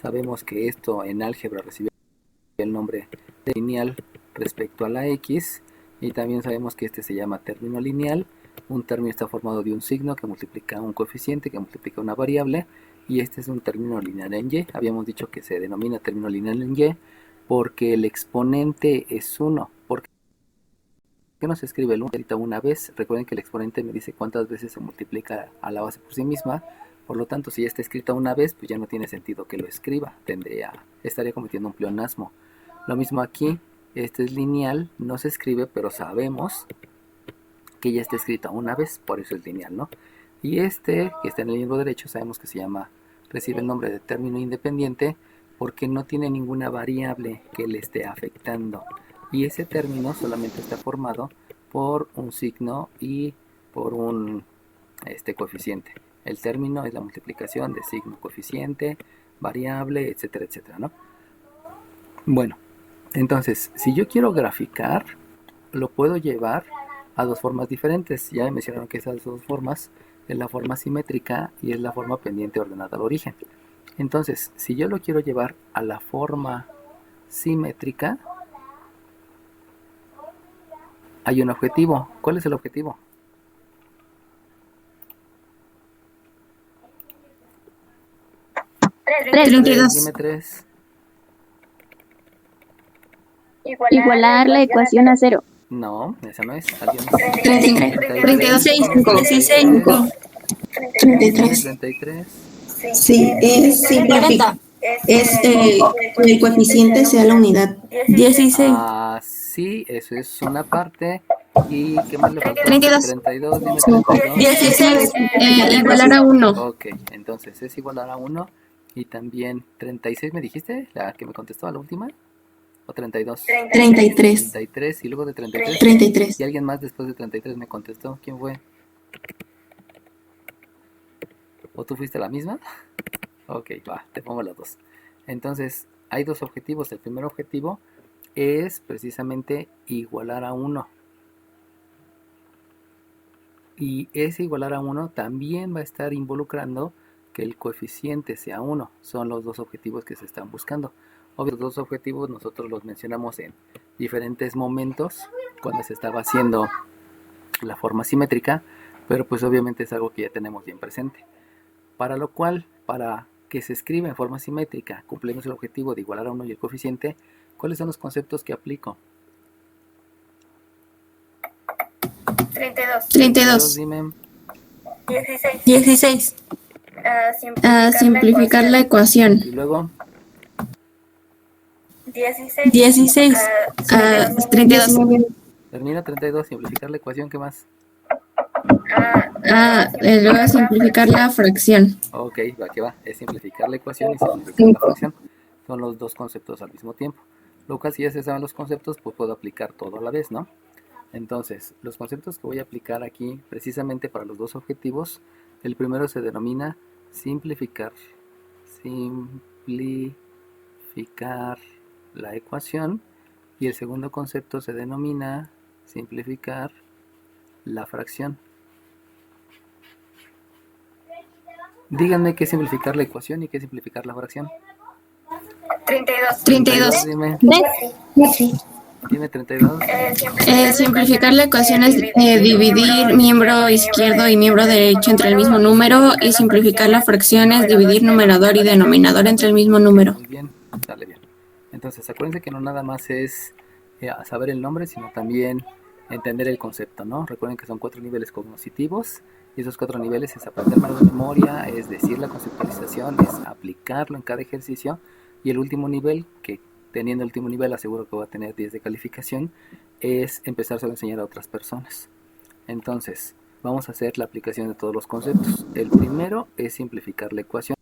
Sabemos que esto en álgebra recibe el nombre de lineal respecto a la x, y también sabemos que este se llama término lineal. Un término está formado de un signo que multiplica un coeficiente, que multiplica una variable, y este es un término lineal en y. Habíamos dicho que se denomina término lineal en y porque el exponente es 1. ¿Por qué no se escribe el 1 una vez? Recuerden que el exponente me dice cuántas veces se multiplica a la base por sí misma. Por lo tanto, si ya está escrita una vez, pues ya no tiene sentido que lo escriba. Estaría cometiendo un pleonasmo. Lo mismo aquí, este es lineal, no se escribe, pero sabemos que ya está escrita una vez, por eso es lineal, ¿no? Y este, que está en el libro derecho, sabemos que recibe el nombre de término independiente, porque no tiene ninguna variable que le esté afectando. Y ese término solamente está formado por un signo y por un coeficiente. El término es la multiplicación de signo, coeficiente, variable, etcétera, etcétera, ¿no? Bueno, entonces, si yo quiero graficar, lo puedo llevar a dos formas diferentes. Ya me mencionaron que esas dos formas es la forma simétrica y es la forma pendiente ordenada al origen. Entonces, si yo lo quiero llevar a la forma simétrica, hay un objetivo. ¿Cuál es el objetivo? Dime 3. Igualar la ecuación a 0. No, esa no es. ¿Alguien más? 32, 5. 33. Sí, es simplificar. Que el coeficiente sea la unidad. 16. Ah, sí, eso es una parte. ¿Y qué más le faltó? 32. 32, dime 32. 16. Igualar a 1. Ok, entonces es igualar a 1. Y también 36, ¿me dijiste? La que me contestó a la última. ¿O 32? 33. 33 y luego de 33. 33. ¿Y alguien más después de 33 me contestó? ¿Quién fue? ¿O tú fuiste la misma? Ok, va, te pongo las dos. Entonces, hay dos objetivos. El primer objetivo es precisamente igualar a 1. Y ese igualar a 1 también va a estar involucrando que el coeficiente sea 1. Son los dos objetivos que se están buscando. Obvio, los dos objetivos nosotros los mencionamos en diferentes momentos cuando se estaba haciendo la forma simétrica, pero pues obviamente es algo que ya tenemos bien presente. Para lo cual, para que se escriba en forma simétrica, cumplimos el objetivo de igualar a 1 y el coeficiente, ¿cuáles son los conceptos que aplico? 32. Dime. 16. Simplificar la ecuación. Y luego 16. 32. termina 32, simplificar la ecuación, ¿qué más? Luego simplificar la fracción. Ok, va que va, es simplificar la ecuación y simplificar la fracción. Son los dos conceptos al mismo tiempo. Lo cual, si ya se saben los conceptos, pues puedo aplicar todo a la vez, ¿no? Entonces, los conceptos que voy a aplicar aquí, precisamente para los dos objetivos, el primero se denomina simplificar. Simplificar la ecuación. Y el segundo concepto se denomina simplificar la fracción. Díganme qué es simplificar la ecuación y qué es simplificar la fracción. 32. Dime 32. Simplificar la ecuación es dividir miembro izquierdo y miembro derecho entre el mismo número, y simplificar la fracción es dividir numerador y denominador entre el mismo número. Muy bien, sale bien. Entonces, acuérdense que no nada más es saber el nombre, sino también entender el concepto, ¿no? Recuerden que son 4 niveles cognitivos, y esos 4 niveles es aprenderlo de memoria, es decir la conceptualización, es aplicarlo en cada ejercicio, y el último nivel, que teniendo el último nivel aseguro que va a tener 10 de calificación, es empezarse a enseñar a otras personas. Entonces, vamos a hacer la aplicación de todos los conceptos. El primero es simplificar la ecuación.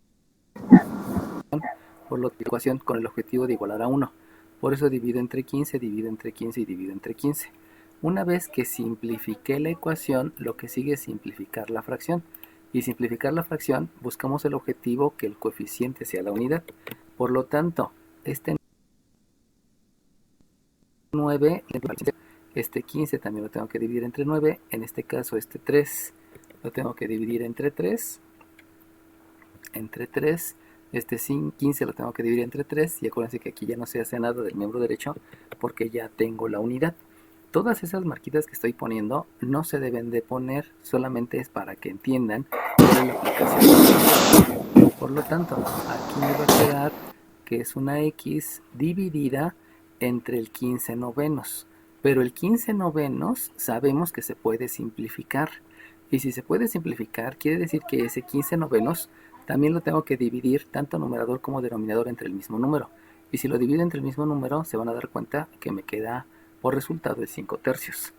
Por la ecuación con el objetivo de igualar a 1. Por eso divido entre 15, divido entre 15 y divido entre 15. Una vez que simplifiqué la ecuación, lo que sigue es simplificar la fracción. Y simplificar la fracción, buscamos el objetivo que el coeficiente sea la unidad. Por lo tanto, este 9, este 15 también lo tengo que dividir entre 9. En este caso, este 3 lo tengo que dividir entre 3. Entre 3. Este 15 lo tengo que dividir entre 3 y acuérdense que aquí ya no se hace nada del miembro derecho porque ya tengo la unidad. Todas esas marquitas que estoy poniendo no se deben de poner, solamente es para que entiendan cuál es la aplicación. Por lo tanto, aquí me va a quedar que es una X dividida entre el 15 novenos. Pero el 15 novenos sabemos que se puede simplificar. Y si se puede simplificar, quiere decir que ese 15 novenos también lo tengo que dividir tanto numerador como denominador entre el mismo número. Y si lo divido entre el mismo número, se van a dar cuenta que me queda por resultado el 5 tercios.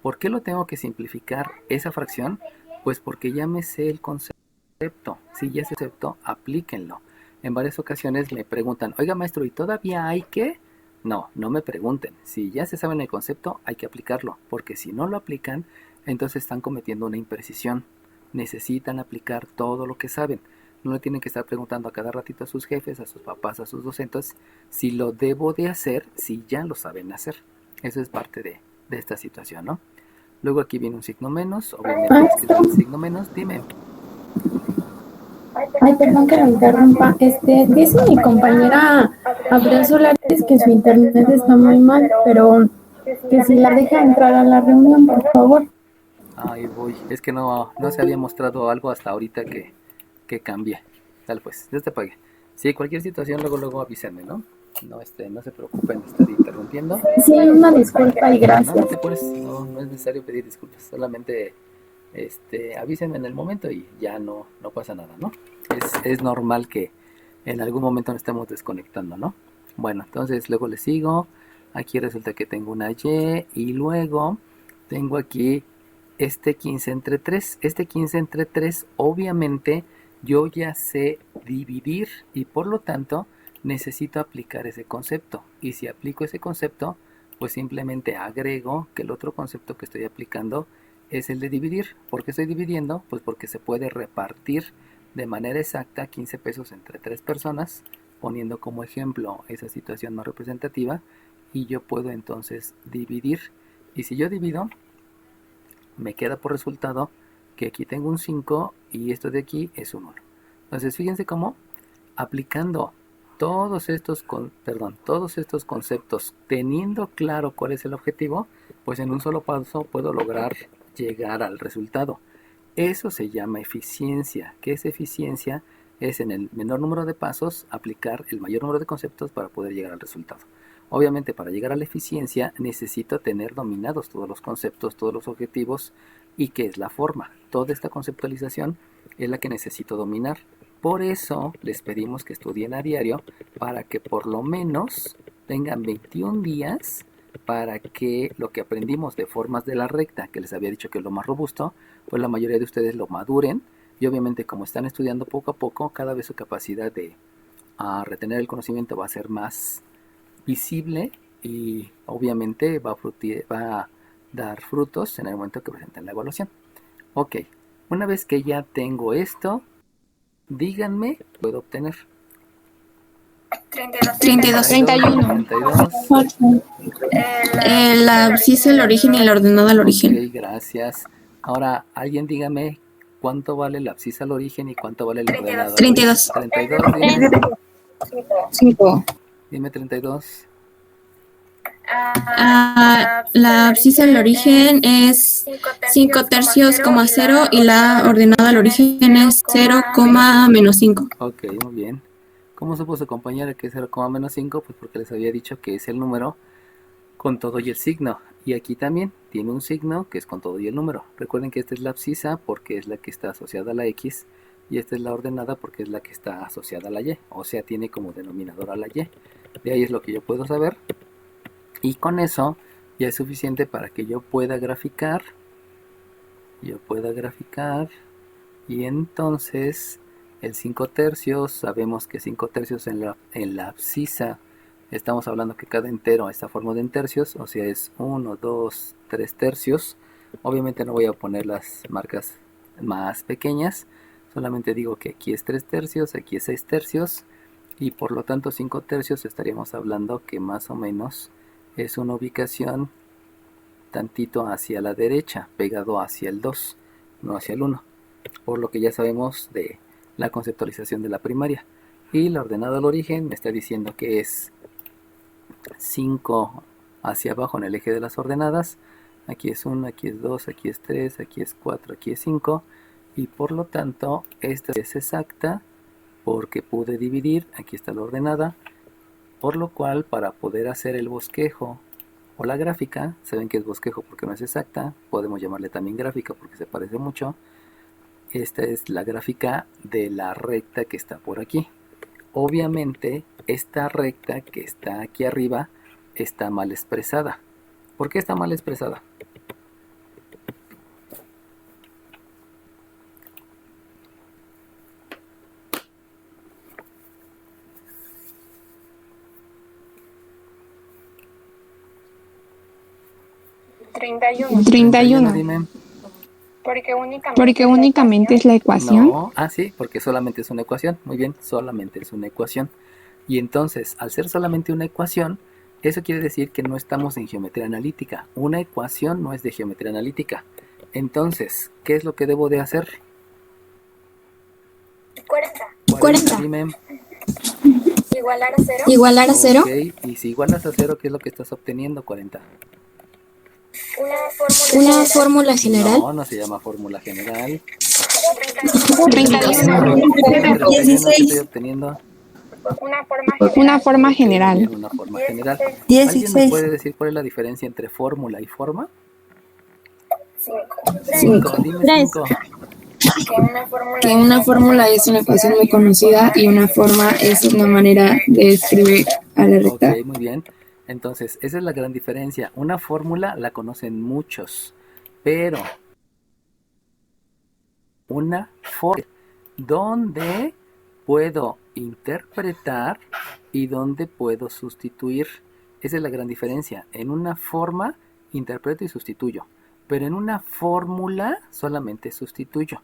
¿Por qué lo tengo que simplificar esa fracción? Pues porque ya me sé el concepto. Si ya sé el concepto, aplíquenlo. En varias ocasiones me preguntan, oiga maestro, ¿y todavía hay que? No, no me pregunten. Si ya se saben el concepto, hay que aplicarlo. Porque si no lo aplican, entonces están cometiendo una imprecisión. Necesitan aplicar todo lo que saben. No le tienen que estar preguntando a cada ratito a sus jefes, a sus papás, a sus docentes, si lo debo de hacer, si ya lo saben hacer. Eso es parte de esta situación, ¿no? Luego aquí viene un signo menos, obviamente es que es un signo menos, dime. Ay, perdón que la interrumpa. Dice mi compañera Abril Solares que su internet está muy mal, pero que si la deja entrar a la reunión, por favor. Ahí voy. Es que no se había mostrado algo hasta ahorita que cambie. Tal pues, ya te pagué. Sí, cualquier situación luego avísenme, ¿no? No se preocupen de estar interrumpiendo. Sí, una disculpa y gracias. No te pones, no es necesario pedir disculpas, solamente avísenme en el momento y ya no pasa nada, ¿no? Es normal que en algún momento nos estemos desconectando, ¿no? Bueno, entonces luego le sigo. Aquí resulta que tengo una Y y luego tengo aquí este 15 entre 3. Este 15 entre 3 obviamente yo ya sé dividir y por lo tanto necesito aplicar ese concepto. Y si aplico ese concepto, pues simplemente agrego que el otro concepto que estoy aplicando es el de dividir. ¿Por qué estoy dividiendo? Pues porque se puede repartir de manera exacta 15 pesos entre 3 personas, poniendo como ejemplo esa situación más representativa, y yo puedo entonces dividir. Y si yo divido, me queda por resultado que aquí tengo un 5 y esto de aquí es un 1. Entonces fíjense cómo aplicando todos estos conceptos, teniendo claro cuál es el objetivo, pues en un solo paso puedo lograr llegar al resultado. Eso se llama eficiencia. ¿Qué es eficiencia? Es en el menor número de pasos aplicar el mayor número de conceptos para poder llegar al resultado. Obviamente, para llegar a la eficiencia necesito tener dominados todos los conceptos, todos los objetivos y qué es la forma. Toda esta conceptualización es la que necesito dominar. Por eso les pedimos que estudien a diario para que por lo menos tengan 21 días para que lo que aprendimos de formas de la recta, que les había dicho que es lo más robusto, pues la mayoría de ustedes lo maduren y obviamente como están estudiando poco a poco, cada vez su capacidad de retener el conocimiento va a ser más visible y obviamente va a dar frutos en el momento que presenten la evaluación. Ok, una vez que ya tengo esto, díganme, puedo obtener 32. 31. 32. La abscisa, el origen y la ordenada al origen. Ok, gracias. Ahora, alguien dígame cuánto vale la abscisa al origen y cuánto vale la ordenada al origen. 32. 32, dime. 5. Dime 32. La abscisa al origen es 5 tercios, 0 y la ordenada al origen es 0, menos 5. Ok, muy bien. ¿Cómo supo su compañera que es 0, menos 5? Pues porque les había dicho que es el número con todo y el signo. Y aquí también tiene un signo que es con todo y el número. Recuerden que esta es la abscisa porque es la que está asociada a la X y esta es la ordenada porque es la que está asociada a la Y. O sea, tiene como denominador a la Y. De ahí es lo que yo puedo saber. Y con eso ya es suficiente para que yo pueda graficar. Y entonces el 5 tercios, sabemos que 5 tercios en la abscisa, estamos hablando que cada entero está formado en tercios, o sea es 1, 2, 3 tercios. Obviamente no voy a poner las marcas más pequeñas, solamente digo que aquí es 3 tercios, aquí es 6 tercios, y por lo tanto 5 tercios estaríamos hablando que más o menos es una ubicación tantito hacia la derecha, pegado hacia el 2, no hacia el 1, por lo que ya sabemos de la conceptualización de la primaria. y la ordenada al origen me está diciendo que es 5 hacia abajo en el eje de las ordenadas. Aquí es 1, aquí es 2, aquí es 3, aquí es 4, aquí es 5, y por lo tanto esta es exacta porque pude dividir. Aquí está la ordenada, por lo cual para poder hacer el bosquejo o la gráfica, saben que es bosquejo porque no es exacta, podemos llamarle también gráfica porque se parece mucho. Esta es la gráfica de la recta que está por aquí. Obviamente esta recta que está aquí arriba está mal expresada. ¿Por qué está mal expresada? ¿31? 31. Dime. Porque únicamente es la ecuación. No, sí, porque solamente es una ecuación. Muy bien, solamente es una ecuación. Y entonces, al ser solamente una ecuación, eso quiere decir que no estamos en geometría analítica. Una ecuación no es de geometría analítica. Entonces, ¿qué es lo que debo de hacer? 40. Dime. Igualar a 0. Ok, y si igualas a 0, ¿qué es lo que estás obteniendo? 40. Una fórmula general. No, no se llama fórmula general. 31. ¿Qué estoy obteniendo? Una forma general. Bien, una forma general. ¿Alguien me 16. puede decir cuál es la diferencia entre fórmula y forma? 5. Dime 3. 5. Que una fórmula es una ecuación muy conocida y una forma es una manera de escribir a la recta. Ok, muy bien. Entonces, esa es la gran diferencia. Una fórmula la conocen muchos, pero una forma donde puedo interpretar y donde puedo sustituir. Esa es la gran diferencia. En una forma interpreto y sustituyo, pero en una fórmula solamente sustituyo.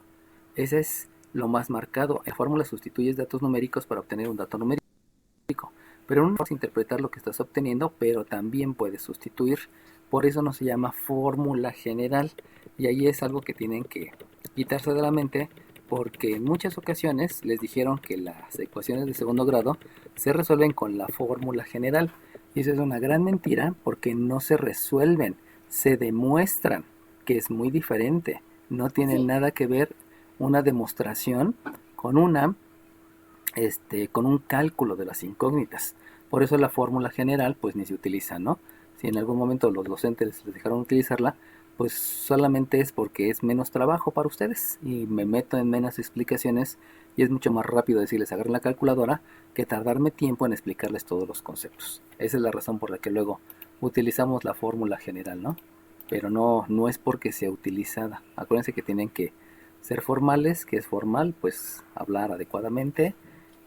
Ese es lo más marcado. En fórmula sustituyes datos numéricos para obtener un dato numérico, pero en una puedes interpretar lo que estás obteniendo, pero también puedes sustituir. Por eso no se llama fórmula general, y ahí es algo que tienen que quitarse de la mente, porque en muchas ocasiones les dijeron que las ecuaciones de segundo grado se resuelven con la fórmula general, y eso es una gran mentira porque no se resuelven, se demuestran, que es muy diferente. No tiene nada que ver una demostración con con un cálculo de las incógnitas. Por eso la fórmula general pues ni se utiliza, ¿no? Si en algún momento los docentes les dejaron utilizarla, pues solamente es porque es menos trabajo para ustedes y me meto en menos explicaciones, y es mucho más rápido decirles agarren la calculadora que tardarme tiempo en explicarles todos los conceptos. Esa es la razón por la que luego utilizamos la fórmula general, ¿no? Pero no es porque sea utilizada. Acuérdense que tienen que ser formales, que es formal, pues hablar adecuadamente,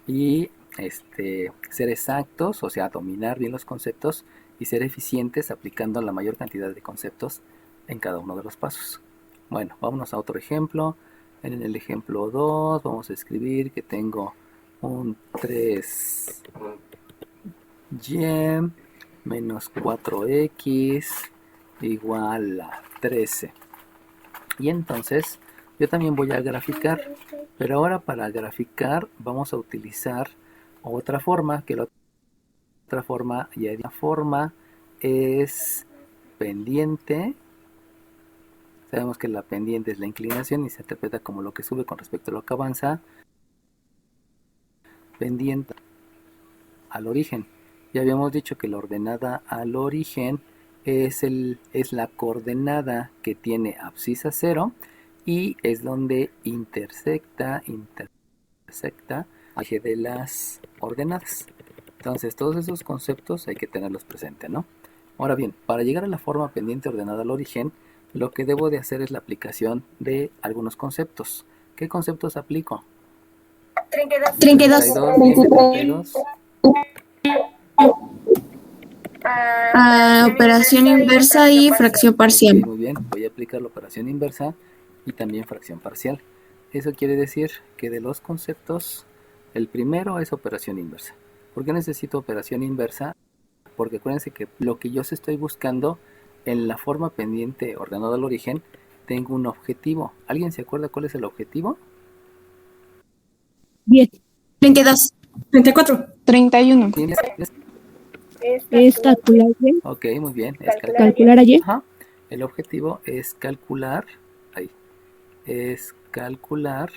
y ser exactos, o sea, dominar bien los conceptos y ser eficientes aplicando la mayor cantidad de conceptos en cada uno de los pasos. Bueno, vámonos a otro ejemplo. En el ejemplo 2 vamos a escribir que tengo un 3y menos 4x igual a 13. Y entonces yo también voy a graficar, pero ahora para graficar vamos a utilizar otra forma, que la otra forma, y la forma es pendiente. Sabemos que la pendiente es la inclinación y se interpreta como lo que sube con respecto a lo que avanza. Pendiente al origen. Ya habíamos dicho que la ordenada al origen es la coordenada que tiene abscisa 0 y es donde intersecta el eje de las ordenadas. Entonces todos esos conceptos hay que tenerlos presentes, ¿no? Ahora bien, para llegar a la forma pendiente ordenada al origen, lo que debo de hacer es la aplicación de algunos conceptos. ¿Qué conceptos aplico? 32. 32. Operación inversa y fracción parcial. Muy bien, voy a aplicar la operación inversa y también fracción parcial. Eso quiere decir que de los conceptos, el primero es operación inversa. ¿Por qué necesito operación inversa? Porque acuérdense que lo que yo estoy buscando en la forma pendiente ordenada al origen, tengo un objetivo. ¿Alguien se acuerda cuál es el objetivo? 10. 32. 34. 31. ¿Sí? Es calcular Y. Ok, muy bien. Calcular a Y. Ajá. El objetivo es calcular, es calcular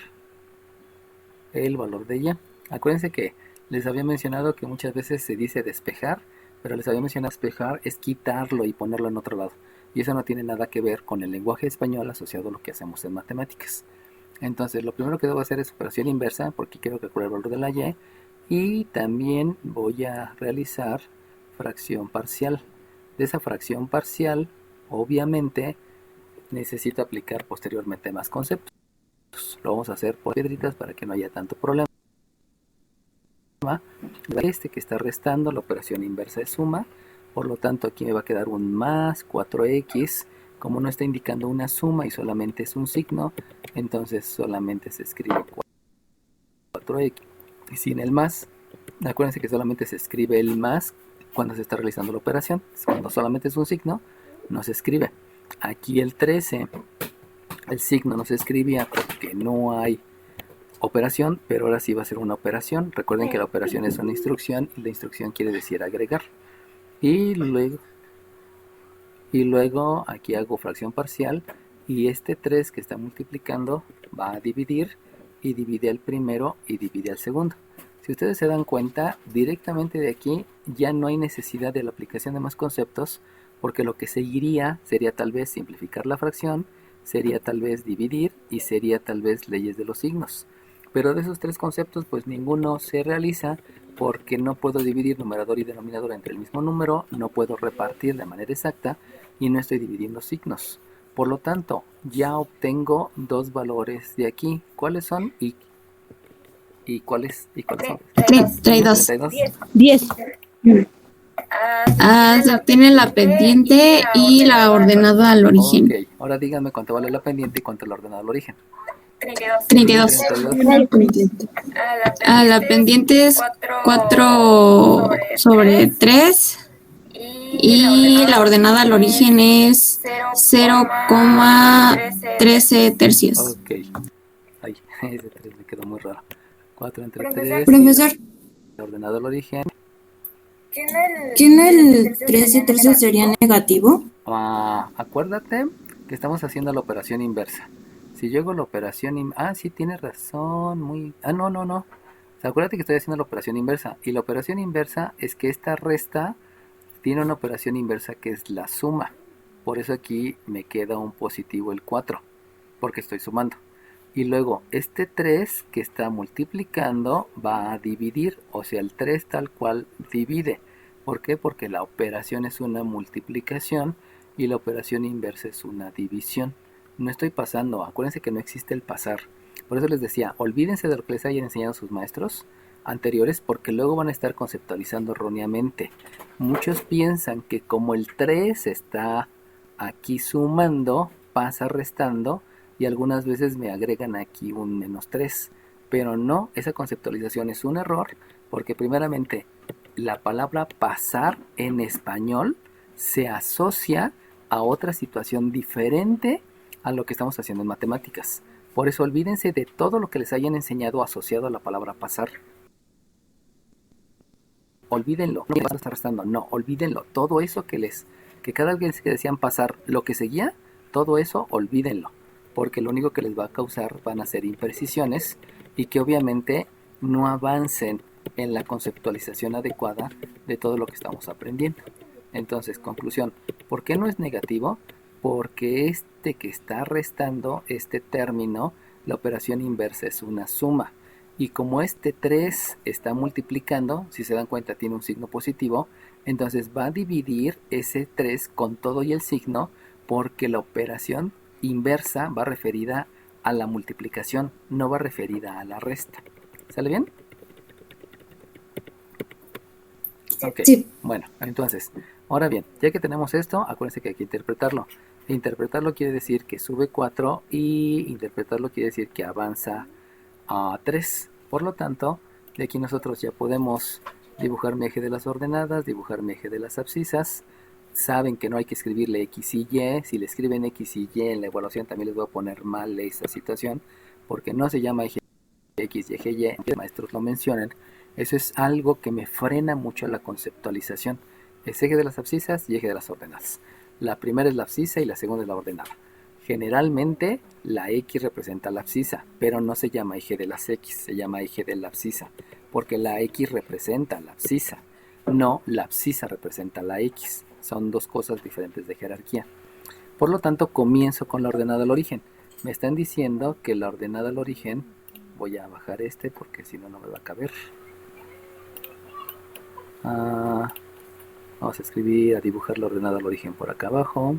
el valor de Y. Acuérdense que les había mencionado que muchas veces se dice despejar, pero les había mencionado despejar es quitarlo y ponerlo en otro lado. Y eso no tiene nada que ver con el lenguaje español asociado a lo que hacemos en matemáticas. Entonces, lo primero que debo hacer es operación inversa, porque quiero calcular el valor de la Y. Y también voy a realizar fracción parcial. De esa fracción parcial, obviamente, necesito aplicar posteriormente más conceptos. Lo vamos a hacer por piedritas para que no haya tanto problema. Este que está restando, la operación inversa es suma. Por lo tanto, aquí me va a quedar un más 4x. Como no está indicando una suma y solamente es un signo, entonces solamente se escribe 4x. Y sin el más, acuérdense que solamente se escribe el más cuando se está realizando la operación. Cuando solamente es un signo, no se escribe. Aquí el 13, el signo no se escribía porque no hay operación, pero ahora sí va a ser una operación. Recuerden que la operación es una instrucción y la instrucción quiere decir agregar. Y luego aquí hago fracción parcial y este 3 que está multiplicando va a dividir y divide al primero y divide al segundo. Si ustedes se dan cuenta, directamente de aquí ya no hay necesidad de la aplicación de más conceptos, porque lo que seguiría sería tal vez simplificar la fracción, sería tal vez dividir y sería tal vez leyes de los signos. Pero de esos tres conceptos pues ninguno se realiza porque no puedo dividir numerador y denominador entre el mismo número, no puedo repartir de manera exacta y no estoy dividiendo signos. Por lo tanto, ya obtengo dos valores de aquí. ¿Cuáles son? ¿Y cuáles son? 32. 32. 10. Se obtiene la pendiente y la ordenada al origen. Ok, ahora díganme cuánto vale la pendiente y cuánto la ordenada al origen. 32. 32. La pendiente es 4 sobre 3 y la ordenada al origen es 0,13 tercios. Ok. Ay, ese 3 me quedó muy raro. 4 entre 3. Profesor, La ordenada al origen. ¿qué en el 13 tercios sería negativo? Acuérdate que estamos haciendo la operación inversa. Si yo hago la operación sí, tienes razón. No. O sea, acuérdate que estoy haciendo la operación inversa. Y la operación inversa es que esta resta tiene una operación inversa que es la suma. Por eso aquí me queda un positivo el 4, porque estoy sumando. Y luego este 3 que está multiplicando va a dividir, o sea, el 3 tal cual divide. ¿Por qué? Porque la operación es una multiplicación y la operación inversa es una división. No estoy pasando, acuérdense que no existe el pasar. Por eso les decía, olvídense de lo que les hayan enseñado sus maestros anteriores, porque luego van a estar conceptualizando erróneamente. Muchos piensan que como el 3 está aquí sumando, pasa restando, y algunas veces me agregan aquí un menos 3. Pero no, esa conceptualización es un error, porque primeramente la palabra pasar en español se asocia a otra situación diferente a lo que estamos haciendo en matemáticas. Por eso olvídense de todo lo que les hayan enseñado asociado a la palabra pasar. Olvídenlo, no vas a estar restando, no, olvídenlo. Todo eso que cada vez que decían pasar, lo que seguía, todo eso olvídenlo, porque lo único que les va a causar van a ser imprecisiones y que obviamente no avancen en la conceptualización adecuada de todo lo que estamos aprendiendo. Entonces, conclusión, ¿por qué no es negativo? Porque este que está restando, este término, la operación inversa es una suma. Y como este 3 está multiplicando, si se dan cuenta tiene un signo positivo, entonces va a dividir ese 3 con todo y el signo, porque la operación inversa va referida a la multiplicación, no va referida a la resta. ¿Sale bien? Ok, Sí. bueno, entonces, ahora bien, ya que tenemos esto, acuérdense que hay que interpretarlo. Interpretarlo quiere decir que sube 4 y interpretarlo quiere decir que avanza a 3. Por lo tanto, de aquí nosotros ya podemos dibujar mi eje de las ordenadas, dibujar mi eje de las abscisas. Saben que no hay que escribirle X y Y. Si le escriben X y Y en la evaluación también les voy a poner mal esta situación, porque no se llama eje X, Y, G, Y, los maestros lo mencionan, eso es algo que me frena mucho la conceptualización. Es eje de las abscisas y eje de las ordenadas. La primera es la abscisa y la segunda es la ordenada. Generalmente la X representa la abscisa, pero no se llama eje de las X, se llama eje de la abscisa, porque la X representa la abscisa, no la abscisa representa la X. Son dos cosas diferentes de jerarquía. Por lo tanto, comienzo con la ordenada al origen. Me están diciendo que la ordenada al origen, voy a bajar este porque si no, no me va a caber. Vamos a escribir, a dibujar la ordenada al origen por acá abajo.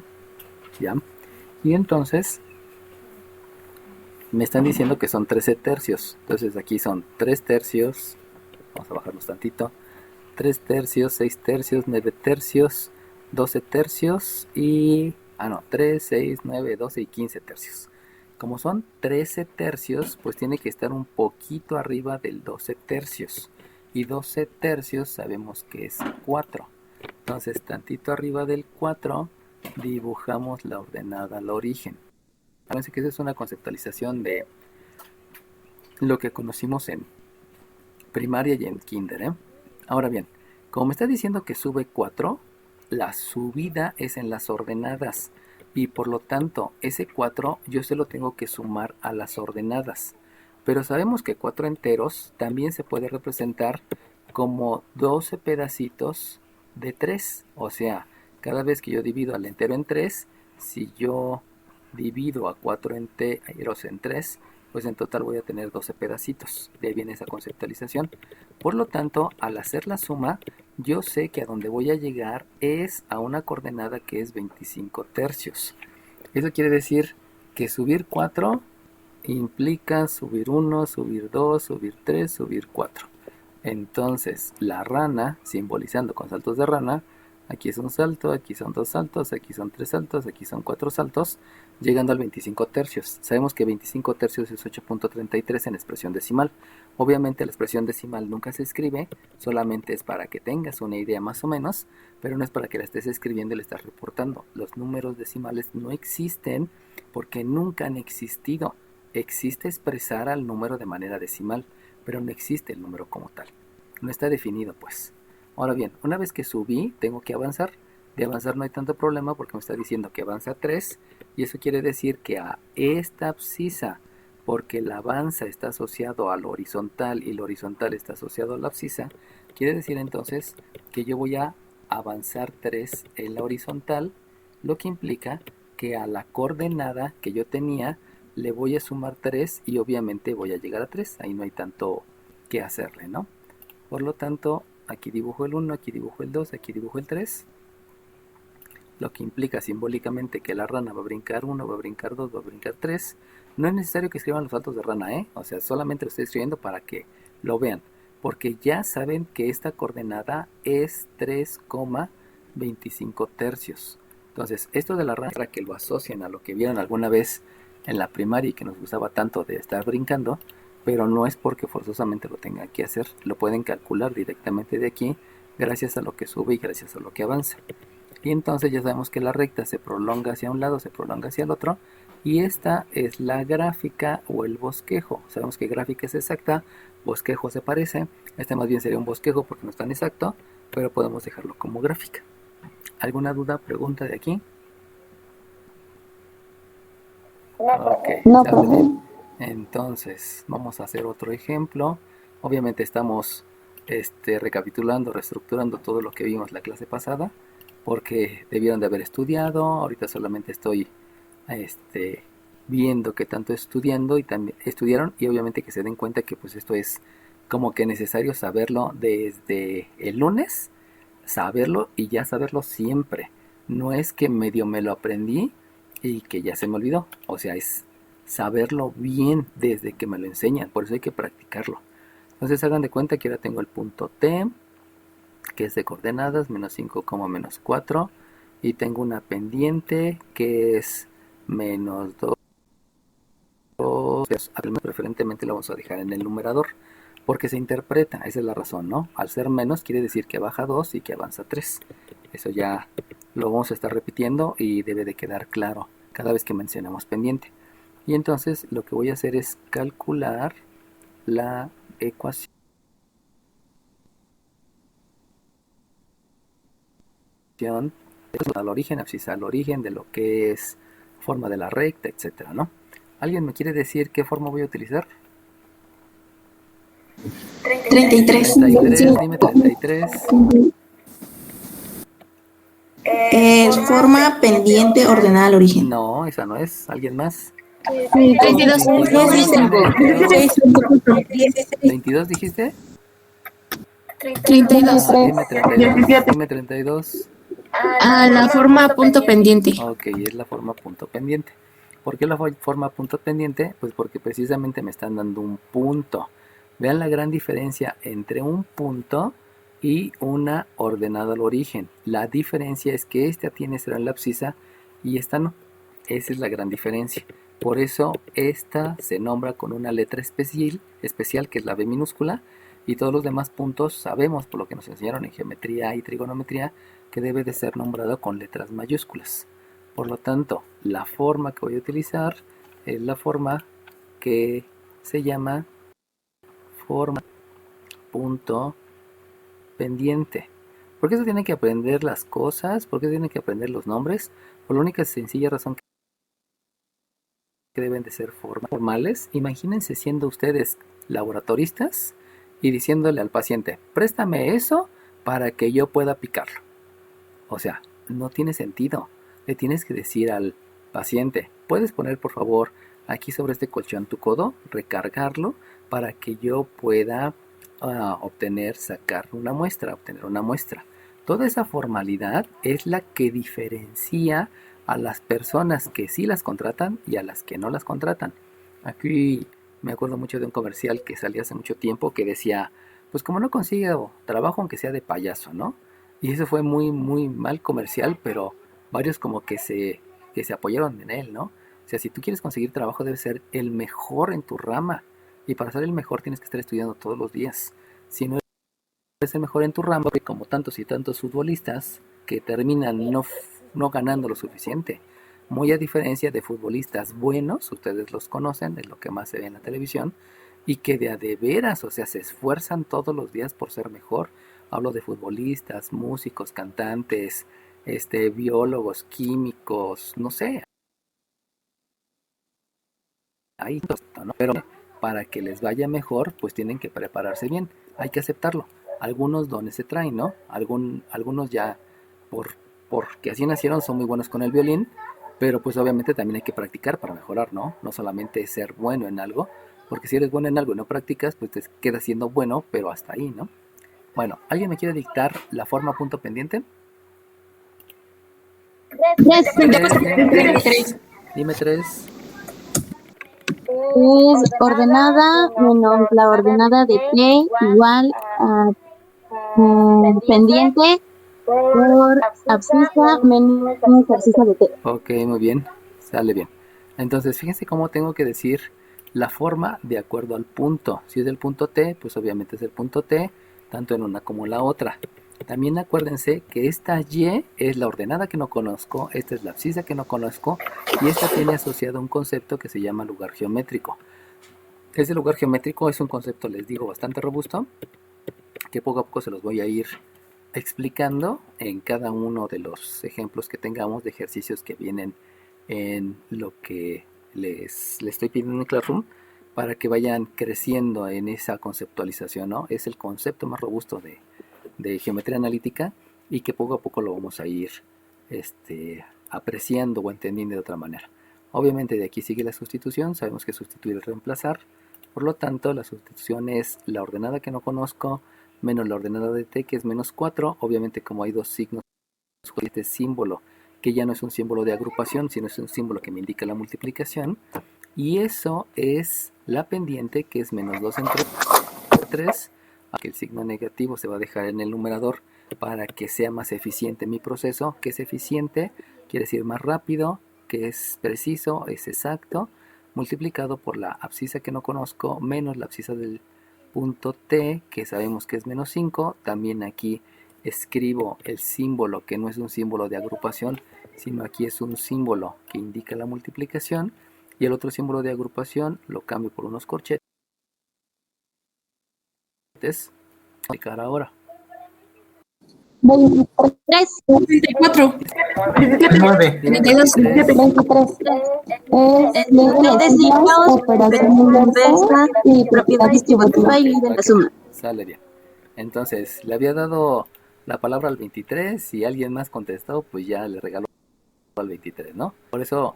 Ya. Y entonces me están diciendo que son 13 tercios. Entonces aquí son 3 tercios. Vamos a bajarlos tantito. 3 tercios, 6 tercios, 9 tercios, 12 tercios y... 3, 6, 9, 12 y 15 tercios. Como son 13 tercios, pues tiene que estar un poquito arriba del 12 tercios. Y 12 tercios sabemos que es 4. Entonces, tantito arriba del 4, dibujamos la ordenada al origen. Fíjense que esa es una conceptualización de lo que conocimos en primaria y en kinder, ¿eh? Ahora bien, como me está diciendo que sube 4, la subida es en las ordenadas. Y por lo tanto, ese 4 yo se lo tengo que sumar a las ordenadas. Pero sabemos que 4 enteros también se puede representar como 12 pedacitos de 3. O sea, cada vez que yo divido al entero en 3, si yo divido a 4 enteros en 3, pues en total voy a tener 12 pedacitos. De ahí viene esa conceptualización. Por lo tanto, al hacer la suma, yo sé que a donde voy a llegar es a una coordenada que es 25 tercios. Eso quiere decir que subir 4 implica subir 1, subir 2, subir 3, subir 4. Entonces, la rana, simbolizando con saltos de rana, aquí es un salto, aquí son 2 saltos, aquí son 3 saltos, aquí son 4 saltos, llegando al 25 tercios. Sabemos que 25 tercios es 8.33 en expresión decimal. Obviamente la expresión decimal nunca se escribe, solamente es para que tengas una idea más o menos, pero no es para que la estés escribiendo y la estés reportando. Los números decimales no existen porque nunca han existido. Existe expresar al número de manera decimal, pero no existe el número como tal. No está definido, pues. Ahora bien, una vez que subí, tengo que avanzar. De avanzar no hay tanto problema porque me está diciendo que avanza 3, y eso quiere decir que a esta abscisa, porque el avanza está asociado al horizontal y el horizontal está asociado a la abscisa, quiere decir entonces que yo voy a avanzar 3 en la horizontal, lo que implica que a la coordenada que yo tenía le voy a sumar 3 y obviamente voy a llegar a 3. Ahí no hay tanto que hacerle, ¿no? Por lo tanto, aquí dibujo el 1, aquí dibujo el 2, aquí dibujo el 3. Lo que implica simbólicamente que la rana va a brincar 1, va a brincar 2, va a brincar 3. No es necesario que escriban los saltos de rana, ¿eh? O sea, solamente lo estoy escribiendo para que lo vean. Porque ya saben que esta coordenada es 3,25 tercios. Entonces, esto de la rana, para que lo asocien a lo que vieron alguna vez en la primaria y que nos gustaba tanto de estar brincando, pero no es porque forzosamente lo tengan que hacer, lo pueden calcular directamente de aquí, gracias a lo que sube y gracias a lo que avanza. Y entonces ya sabemos que la recta se prolonga hacia un lado, se prolonga hacia el otro, y esta es la gráfica o el bosquejo. Sabemos que gráfica es exacta, bosquejo se parece, este más bien sería un bosquejo porque no es tan exacto, pero podemos dejarlo como gráfica. ¿Alguna duda, pregunta de aquí? Ok, No, sale bien. Entonces, vamos a hacer otro ejemplo. Obviamente estamos recapitulando, reestructurando todo lo que vimos la clase pasada, porque debieron de haber estudiado. Ahorita solamente estoy viendo qué tanto estudiando y también estudiaron, y obviamente que se den cuenta que pues esto es como que necesario saberlo desde el lunes, saberlo y ya saberlo siempre. No es que medio me lo aprendí y que ya se me olvidó. O sea, es saberlo bien desde que me lo enseñan. Por eso hay que practicarlo. Entonces hagan de cuenta que ahora tengo el punto T, que es de coordenadas, menos 5, menos 4. Y tengo una pendiente que es menos 2. Preferentemente lo vamos a dejar en el numerador, porque se interpreta, esa es la razón, ¿no? Al ser menos quiere decir que baja 2 y que avanza 3. Eso ya lo vamos a estar repitiendo y debe de quedar claro cada vez que mencionamos pendiente. Y entonces lo que voy a hacer es calcular la ecuación al origen, abscisa al origen de lo que es forma de la recta, etcétera, ¿no? ¿Alguien me quiere decir qué forma voy a utilizar? 33. 33, dime 33. Forma pendiente ordenada al origen. No, esa no es. ¿Alguien más? 22. 22 dijiste. 32. Dime 32. Dime 32. La forma punto pendiente. Ok, es la forma punto pendiente. ¿Por qué la forma punto pendiente? Pues porque precisamente me están dando un punto. Vean la gran diferencia entre un punto y una ordenada al origen. La diferencia es que esta tiene cero en la abscisa y esta no. Esa es la gran diferencia. Por eso esta se nombra con una letra especial que es la B minúscula, y todos los demás puntos sabemos por lo que nos enseñaron en geometría y trigonometría que debe de ser nombrado con letras mayúsculas. Por lo tanto, la forma que voy a utilizar es la forma que se llama forma punto pendiente. ¿Por qué se tienen que aprender las cosas? ¿Por qué se tienen que aprender los nombres? Por la única sencilla razón que deben de ser formales. Imagínense siendo ustedes laboratoristas y diciéndole al paciente, préstame eso para que yo pueda picarlo. O sea, no tiene sentido. Le tienes que decir al paciente, ¿puedes poner por favor aquí sobre este colchón tu codo, recargarlo para que yo pueda obtener una muestra? Toda esa formalidad es la que diferencia a las personas que sí las contratan y a las que no las contratan. Aquí me acuerdo mucho de un comercial que salió hace mucho tiempo que decía, pues como no consigo trabajo aunque sea de payaso, ¿no? Y eso fue muy, muy mal comercial, pero varios como que se apoyaron en él, ¿no? O sea, si tú quieres conseguir trabajo debes ser el mejor en tu rama. Y para ser el mejor tienes que estar estudiando todos los días. Si no eres el mejor en tu rama, como tantos y tantos futbolistas que terminan no ganando lo suficiente. Muy a diferencia de futbolistas buenos, ustedes los conocen, es lo que más se ve en la televisión, y que de veras, o sea, se esfuerzan todos los días por ser mejor. Hablo de futbolistas, músicos, cantantes, biólogos, químicos, no sé. Ahí, ¿no? Pero para que les vaya mejor, pues tienen que prepararse bien. Hay que aceptarlo. Algunos dones se traen, ¿no? Algunos ya, porque así nacieron, son muy buenos con el violín, pero pues obviamente también hay que practicar para mejorar, ¿no? No solamente ser bueno en algo, porque si eres bueno en algo y no practicas, pues te quedas siendo bueno, pero hasta ahí, ¿no? Bueno, ¿alguien me quiere dictar la forma punto pendiente? 33. Dime 3. Es ordenada menos la ordenada de T igual a pendiente por abscisa menos abscisa de T. Ok, muy bien, sale bien. Entonces, fíjense cómo tengo que decir la forma de acuerdo al punto. Si es del punto T, pues obviamente es el punto T, tanto en una como en la otra. También acuérdense que esta Y es la ordenada que no conozco, esta es la abscisa que no conozco, y esta tiene asociado un concepto que se llama lugar geométrico. Ese lugar geométrico es un concepto, les digo, bastante robusto, que poco a poco se los voy a ir explicando en cada uno de los ejemplos que tengamos de ejercicios que vienen en lo que les estoy pidiendo en Classroom, para que vayan creciendo en esa conceptualización, ¿no? Es el concepto más robusto de geometría analítica y que poco a poco lo vamos a ir apreciando o entendiendo de otra manera. Obviamente de aquí sigue la sustitución, sabemos que sustituir es reemplazar, por lo tanto la sustitución es la ordenada que no conozco menos la ordenada de T, que es menos 4, obviamente como hay dos signos, este símbolo que ya no es un símbolo de agrupación, sino es un símbolo que me indica la multiplicación, y eso es la pendiente, que es menos 2 entre 3, que el signo negativo se va a dejar en el numerador para que sea más eficiente mi proceso. Que es eficiente quiere decir más rápido, que es preciso, es exacto, multiplicado por la abscisa que no conozco menos la abscisa del punto T, que sabemos que es menos 5. También aquí escribo el símbolo, que no es un símbolo de agrupación, sino aquí es un símbolo que indica la multiplicación, y el otro símbolo de agrupación lo cambio por unos corchetes Aplicar ahora. 23. 34. 9. 32. 23. Es ley de Ley de signos, signos, operación inversa y propiedad distributiva. y ley de la suma. Sale bien. Entonces, le había dado la palabra al 23 y alguien más contestó, pues ya le regaló al 23, ¿no? Por eso,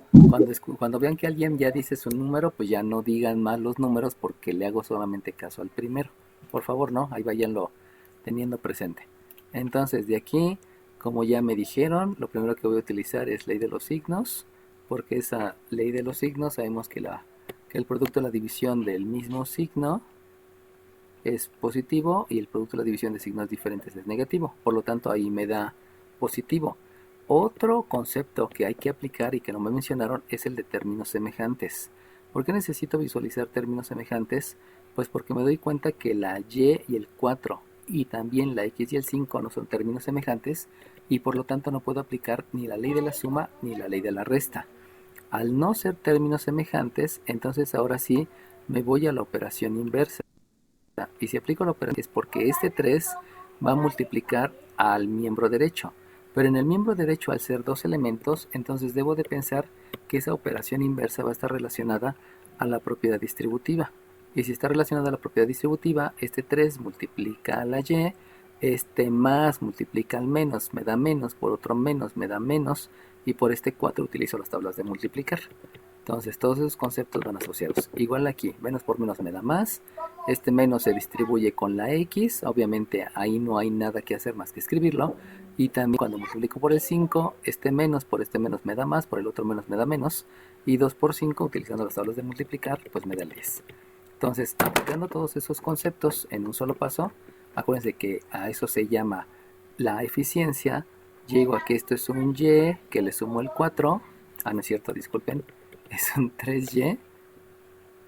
cuando vean que alguien ya dice su número, pues ya no digan más los números porque le hago solamente caso al primero. Por favor, ¿no? Ahí váyanlo teniendo presente. Entonces, de aquí, como ya me dijeron, lo primero que voy a utilizar es ley de los signos, porque esa ley de los signos sabemos que el producto de la división del mismo signo es positivo y el producto de la división de signos diferentes es negativo. Por lo tanto, ahí me da positivo. Otro concepto que hay que aplicar y que no me mencionaron es el de términos semejantes. ¿Por qué necesito visualizar términos semejantes? Pues porque me doy cuenta que la y y el 4 y también la x y el 5 no son términos semejantes y por lo tanto no puedo aplicar ni la ley de la suma ni la ley de la resta. Al no ser términos semejantes, entonces ahora sí me voy a la operación inversa. Y si aplico la operación es porque este 3 va a multiplicar al miembro derecho. Pero en el miembro derecho, al ser dos elementos, entonces debo de pensar que esa operación inversa va a estar relacionada a la propiedad distributiva. Y si está relacionada a la propiedad distributiva, este 3 multiplica a la y, este más multiplica al menos, me da menos, por otro menos, me da menos, y por este 4 utilizo las tablas de multiplicar. Entonces todos esos conceptos van asociados. Igual aquí, menos por menos me da más, este menos se distribuye con la x, obviamente ahí no hay nada que hacer más que escribirlo, y también cuando multiplico por el 5, este menos por este menos me da más, por el otro menos me da menos, y 2 por 5, utilizando las tablas de multiplicar, pues me da el 10. Entonces, aplicando todos esos conceptos en un solo paso, acuérdense que a eso se llama la eficiencia. Llego a que esto es un y, que le sumo el 4, no es cierto, disculpen, es un 3y,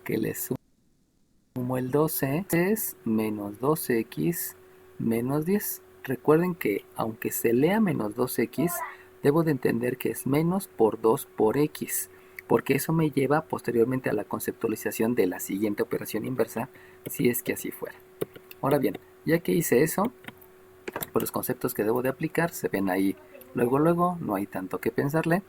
que le sumo el 12, es menos 2x menos 10. Recuerden que aunque se lea menos 2x, debo de entender que es menos por 2 por x, porque eso me lleva posteriormente a la conceptualización de la siguiente operación inversa, si es que así fuera. Ahora bien, ya que hice eso, pues los conceptos que debo de aplicar se ven ahí luego, no hay tanto que pensarle.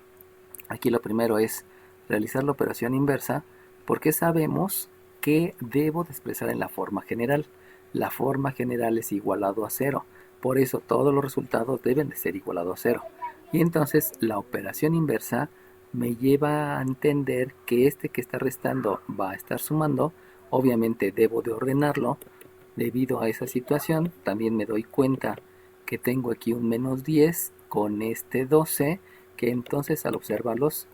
Aquí lo primero es realizar la operación inversa, porque sabemos que debo de expresar en la forma general. La forma general es igualado a 0, por eso todos los resultados deben de ser igualados a 0. Y entonces la operación inversa me lleva a entender que este que está restando va a estar sumando. Obviamente debo de ordenarlo debido a esa situación. También me doy cuenta que tengo aquí un menos 10 con este 12, que entonces al observarlos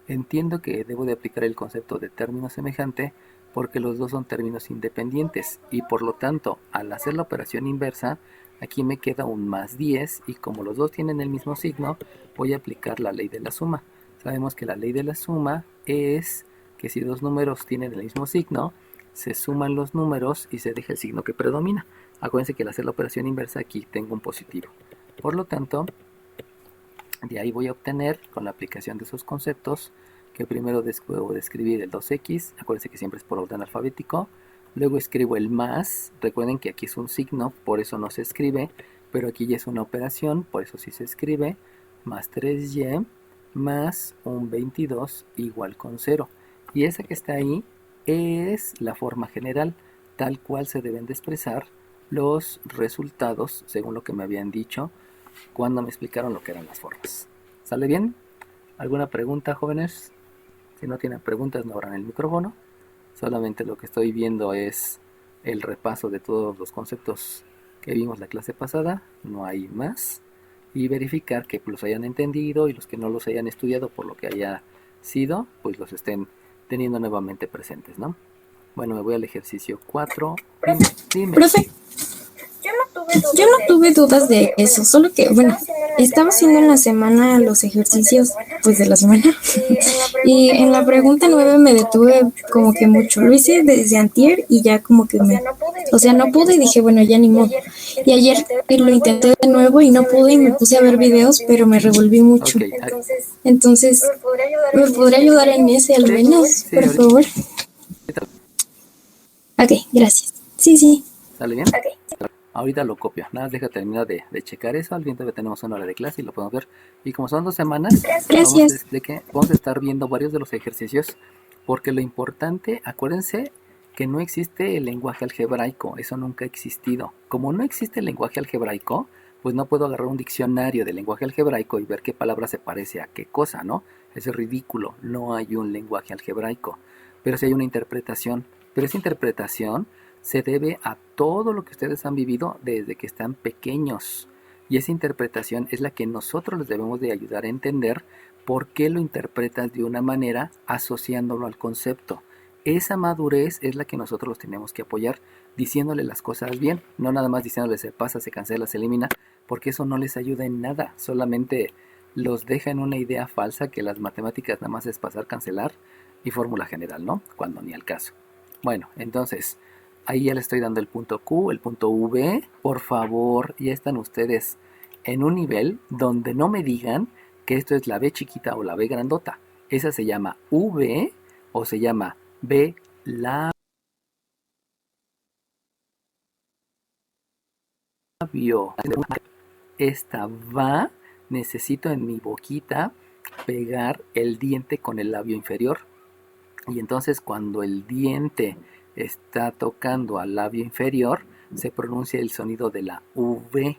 entiendo que debo de aplicar el concepto de término semejante, porque los dos son términos independientes y por lo tanto al hacer la operación inversa aquí me queda un más 10 y como los dos tienen el mismo signo voy a aplicar la ley de la suma. Sabemos que la ley de la suma es que si dos números tienen el mismo signo, se suman los números y se deja el signo que predomina. Acuérdense que al hacer la operación inversa aquí tengo un positivo. Por lo tanto, de ahí voy a obtener, con la aplicación de esos conceptos, que primero debo de escribir el 2x, acuérdense que siempre es por orden alfabético, luego escribo el más, recuerden que aquí es un signo, por eso no se escribe, pero aquí ya es una operación, por eso sí se escribe, más 3y, más un 22 igual con 0. Y esa que está ahí es la forma general, tal cual se deben de expresar los resultados, según lo que me habían dicho cuando me explicaron lo que eran las formas. ¿Sale bien? ¿Alguna pregunta, jóvenes? Si no tienen preguntas, no abran el micrófono. Solamente lo que estoy viendo es el repaso de todos los conceptos que vimos la clase pasada, no hay más. Y verificar que los hayan entendido y los que no los hayan estudiado por lo que haya sido, pues los estén teniendo nuevamente presentes, ¿no? Bueno, me voy al ejercicio 4. Profe, yo no tuve dudas de eso, solo que, bueno, estaba haciendo en la semana los ejercicios, pues de la semana, y en la pregunta 9 me detuve como que mucho, lo hice desde antier y ya como que no pude y dije, bueno, ya ni modo. Y ayer lo intenté de nuevo y no pude y me puse a ver videos, pero me revolví mucho. Okay. Entonces, ¿me podría ayudar en ese al menos, Sí, por favor? Ok, gracias. Sí. ¿Sale bien? Ahorita lo copio. Nada más deja terminar de checar eso. Al final tenemos una hora de clase y lo podemos ver. Y como son 2 semanas, Gracias. vamos a estar viendo varios de los ejercicios. Porque lo importante, acuérdense que no existe el lenguaje algebraico. Eso nunca ha existido. Como no existe el lenguaje algebraico, pues no puedo agarrar un diccionario de lenguaje algebraico y ver qué palabra se parece a qué cosa, ¿no? Eso es ridículo. No hay un lenguaje algebraico. Pero sí hay una interpretación. Pero esa interpretación se debe a todo lo que ustedes han vivido desde que están pequeños. Y esa interpretación es la que nosotros les debemos de ayudar a entender por qué lo interpretas de una manera asociándolo al concepto. Esa madurez es la que nosotros los tenemos que apoyar diciéndole las cosas bien, no nada más diciéndole se pasa, se cancela, se elimina, porque eso no les ayuda en nada, solamente los deja en una idea falsa que las matemáticas nada más es pasar, cancelar y fórmula general, ¿no? Cuando ni al caso. Bueno, entonces, ahí ya le estoy dando el punto Q, el punto V. Por favor, ya están ustedes en un nivel donde no me digan que esto es la B chiquita o la B grandota. Esa se llama V o se llama B labio. Esta va, necesito en mi boquita pegar el diente con el labio inferior. Y entonces cuando el diente está tocando al labio inferior, se pronuncia el sonido de la V,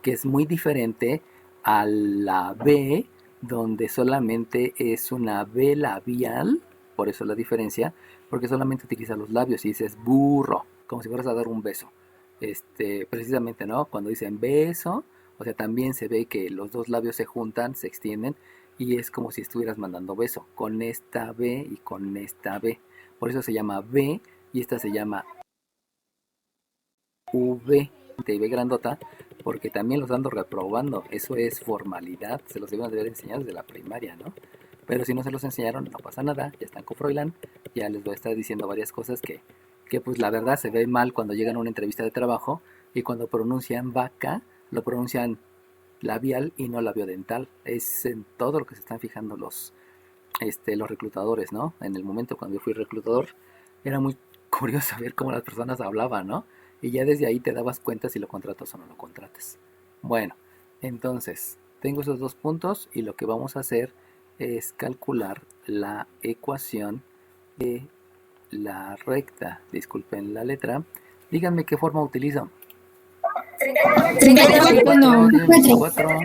que es muy diferente a la B, donde solamente es una B labial, por eso la diferencia, porque solamente utiliza los labios y dices burro, como si fueras a dar un beso. Precisamente, ¿no? Cuando dicen beso, o sea, también se ve que los dos labios se juntan, se extienden, y es como si estuvieras mandando beso, con esta B y con esta B. Por eso se llama B, y esta se llama V, y B grandota, porque también los ando reprobando. Eso es formalidad, se los deben de haber enseñado desde la primaria, ¿no? Pero si no se los enseñaron, no pasa nada, ya están con Froilán, ya les voy a estar diciendo varias cosas que pues la verdad se ve mal cuando llegan a una entrevista de trabajo y cuando pronuncian vaca, lo pronuncian labial y no labiodental. Es en todo lo que se están fijando los reclutadores, ¿no? En el momento cuando yo fui reclutador, era muy curioso ver cómo las personas hablaban, ¿no? Y ya desde ahí te dabas cuenta si lo contratas o no lo contratas. Bueno, entonces, tengo esos 2 puntos y lo que vamos a hacer es calcular la ecuación de la recta. Disculpen la letra. Díganme qué forma utilizo. 34. 24. Ok,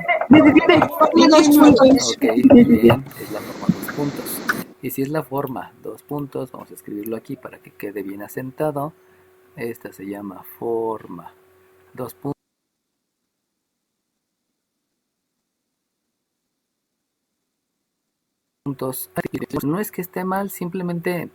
bien, es la forma 2 puntos. Y si es la forma 2 puntos, vamos a escribirlo aquí para que quede bien asentado. Esta se llama forma 2 puntos. No es que esté mal, simplemente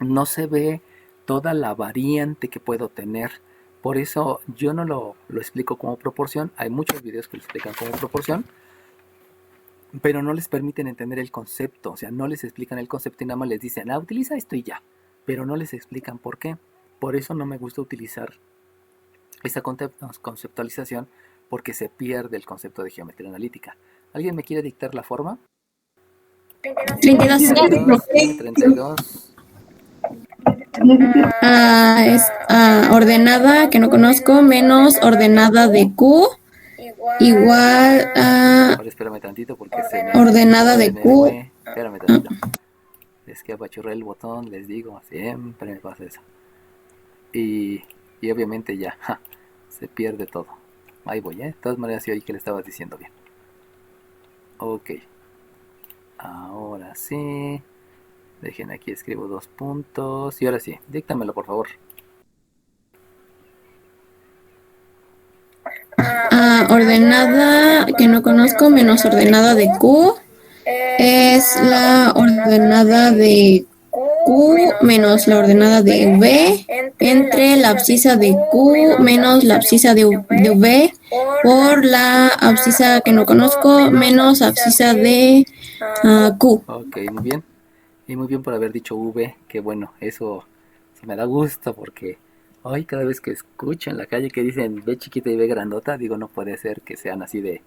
no se ve toda la variante que puedo tener. Por eso yo no lo explico como proporción. Hay muchos videos que lo explican como proporción, pero no les permiten entender el concepto. O sea, no les explican el concepto y nada más les dicen, utiliza esto y ya. Pero no les explican por qué. Por eso no me gusta utilizar esa conceptualización, porque se pierde el concepto de geometría analítica. ¿Alguien me quiere dictar la forma? 32. 32. Es ordenada que no conozco menos ordenada de Q igual a Ahora espérame tantito porque ordenada de Q. Espérame tantito. Es que apachurré el botón, les digo, siempre me pasa eso. Y obviamente ya, se pierde todo. Ahí voy, De todas maneras, yo oí que le estabas diciendo bien. Ok. Ahora sí. Dejen aquí, escribo 2 puntos. Y ahora sí, díctamelo por favor. Ordenada que no conozco menos ordenada de Q es la ordenada de Q menos la ordenada de V entre la abscisa de Q menos la abscisa de V por la abscisa que no conozco menos abscisa de Q. Ok, muy bien. Y muy bien por haber dicho V, que bueno, eso me da gusto porque hoy cada vez que escucho en la calle que dicen B chiquita y B grandota, digo, no puede ser que sean así de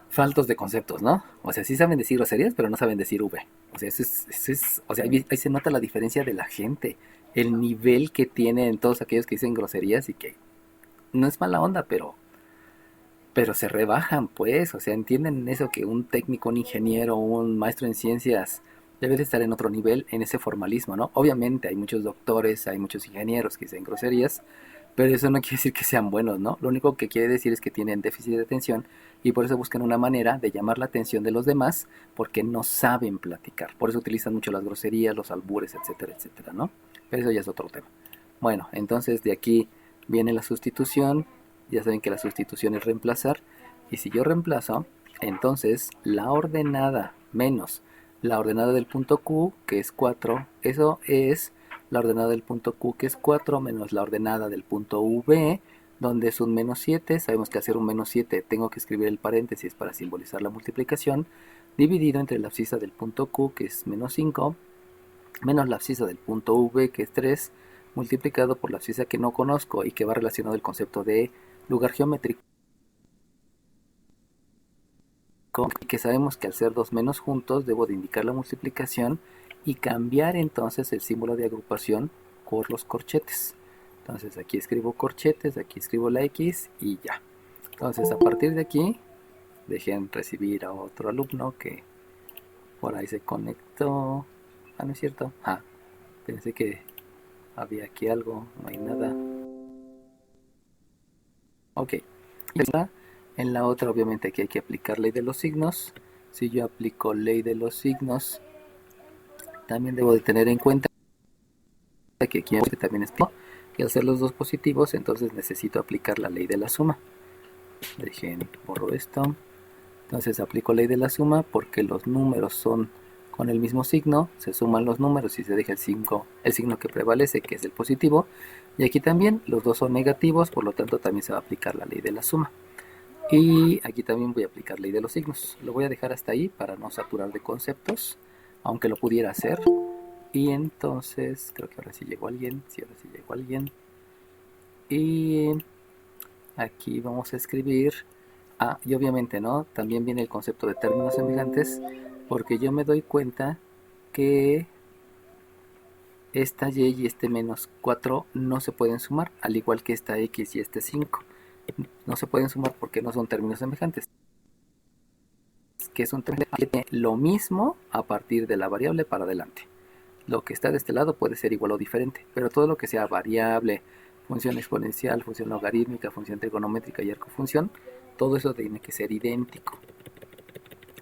faltos de conceptos, ¿no? O sea, sí saben decir groserías, pero no saben decir V. O sea, o sea, ahí se nota la diferencia de la gente, el nivel que tienen todos aquellos que dicen groserías y que no es mala onda, pero se rebajan, pues, o sea, entienden eso que un técnico, un ingeniero, un maestro en ciencias debe de estar en otro nivel, en ese formalismo, ¿no? Obviamente hay muchos doctores, hay muchos ingenieros que dicen groserías, pero eso no quiere decir que sean buenos, ¿no? Lo único que quiere decir es que tienen déficit de atención y por eso buscan una manera de llamar la atención de los demás porque no saben platicar. Por eso utilizan mucho las groserías, los albures, etcétera, etcétera, ¿no? Pero eso ya es otro tema. Bueno, entonces de aquí viene la sustitución. Ya saben que la sustitución es reemplazar. Y si yo reemplazo, entonces la ordenada menos la ordenada del punto Q, que es 4, eso es la ordenada del punto Q, que es 4, menos la ordenada del punto V, donde es un menos 7. Sabemos que hacer un menos 7 tengo que escribir el paréntesis para simbolizar la multiplicación, dividido entre la abscisa del punto Q, que es menos 5, menos la abscisa del punto V, que es 3, multiplicado por la abscisa que no conozco y que va relacionado al concepto de lugar geométrico, que sabemos que al ser dos menos juntos debo de indicar la multiplicación y cambiar entonces el símbolo de agrupación por los corchetes. Entonces aquí escribo corchetes, aquí escribo la X y ya. Entonces a partir de aquí, dejen recibir a otro alumno que por ahí se conectó. Ah, no es cierto. Pensé que había aquí algo, no hay nada. Ok, en la otra obviamente aquí hay que aplicar ley de los signos. Si yo aplico ley de los signos, también debo de tener en cuenta que aquí también es y al ser los dos positivos, entonces necesito aplicar la ley de la suma. Dejen, borro esto. Entonces aplico ley de la suma porque los números son con el mismo signo, se suman los números y se deja el signo que prevalece, que es el positivo. Y aquí también los dos son negativos, por lo tanto también se va a aplicar la ley de la suma. Y aquí también voy a aplicar ley de los signos. Lo voy a dejar hasta ahí para no saturar de conceptos, aunque lo pudiera hacer. Y entonces, creo que ahora sí llegó alguien. Sí, ahora sí llegó alguien. Y aquí vamos a escribir. Y obviamente, ¿no? También viene el concepto de términos semejantes, porque yo me doy cuenta que esta y y este menos 4 no se pueden sumar, al igual que esta x y este 5. No se pueden sumar porque no son términos semejantes. Que es un término que tiene lo mismo a partir de la variable para adelante. Lo que está de este lado puede ser igual o diferente, pero todo lo que sea variable, función exponencial, función logarítmica, función trigonométrica y arcofunción, todo eso tiene que ser idéntico.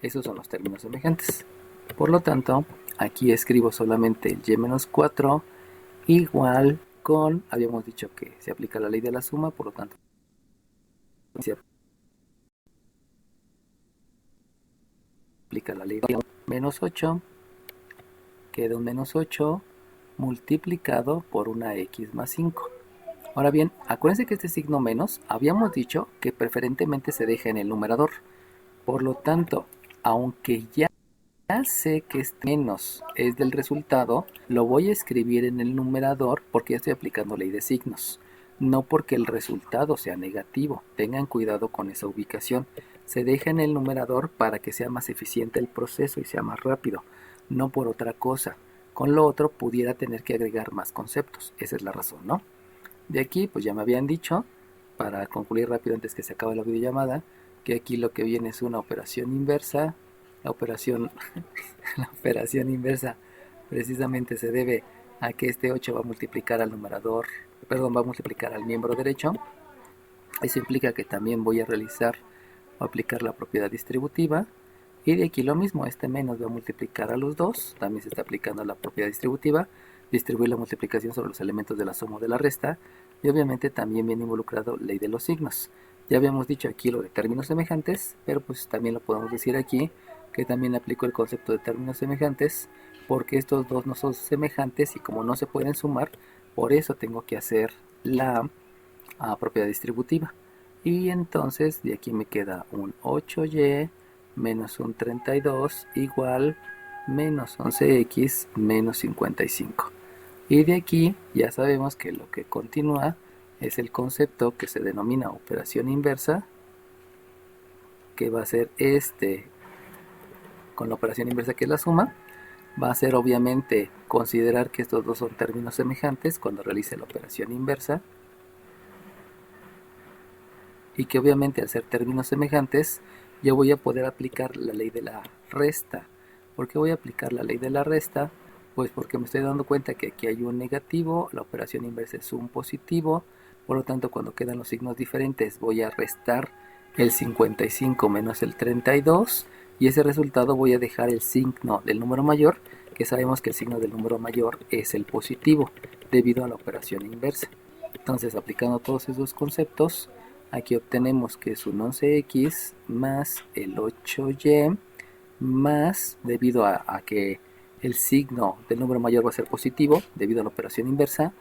Esos son los términos semejantes. Por lo tanto, aquí escribo solamente el y-4 igual con, habíamos dicho que se aplica la ley de la suma, por lo tanto, se aplica la ley de menos 8, queda un menos 8 multiplicado por una x más 5. Ahora bien, acuérdense que este signo menos, habíamos dicho que preferentemente se deja en el numerador. Por lo tanto, aunque ya sé que este menos es del resultado, lo voy a escribir en el numerador porque ya estoy aplicando ley de signos. No porque el resultado sea negativo. Tengan cuidado con esa ubicación. Se deja en el numerador para que sea más eficiente el proceso y sea más rápido. No por otra cosa. Con lo otro pudiera tener que agregar más conceptos. Esa es la razón, ¿no? De aquí, pues ya me habían dicho, para concluir rápido antes que se acabe la videollamada, que aquí lo que viene es una operación inversa. La operación inversa precisamente se debe a que este 8 va a multiplicar al numerador, va a multiplicar al miembro derecho. Eso implica que también voy a realizar o aplicar la propiedad distributiva. Y de aquí lo mismo, este menos va a multiplicar a los dos, también se está aplicando la propiedad distributiva, distribuir la multiplicación sobre los elementos de la suma o de la resta, y obviamente también viene involucrado ley de los signos. Ya habíamos dicho aquí lo de términos semejantes, pero pues también lo podemos decir aquí, que también aplico el concepto de términos semejantes, porque estos dos no son semejantes y como no se pueden sumar, por eso tengo que hacer la propiedad distributiva. Y entonces de aquí me queda un 8y menos un 32 igual menos 11x menos 55. Y de aquí ya sabemos que lo que continúa es el concepto que se denomina operación inversa, que va a ser con la operación inversa que es la suma, va a ser obviamente considerar que estos dos son términos semejantes cuando realice la operación inversa. y que obviamente al ser términos semejantes yo voy a poder aplicar la ley de la resta. ¿Por qué voy a aplicar la ley de la resta? Pues porque me estoy dando cuenta que aquí hay un negativo, la operación inversa es un positivo, por lo tanto cuando quedan los signos diferentes voy a restar el 55 menos el 32 y ese resultado voy a dejar el signo del número mayor, que sabemos que el signo del número mayor es el positivo debido a la operación inversa. Entonces, aplicando todos esos conceptos, aquí obtenemos que es un 11x más el 8y más, debido a que el signo del número mayor va a ser positivo debido a la operación inversa,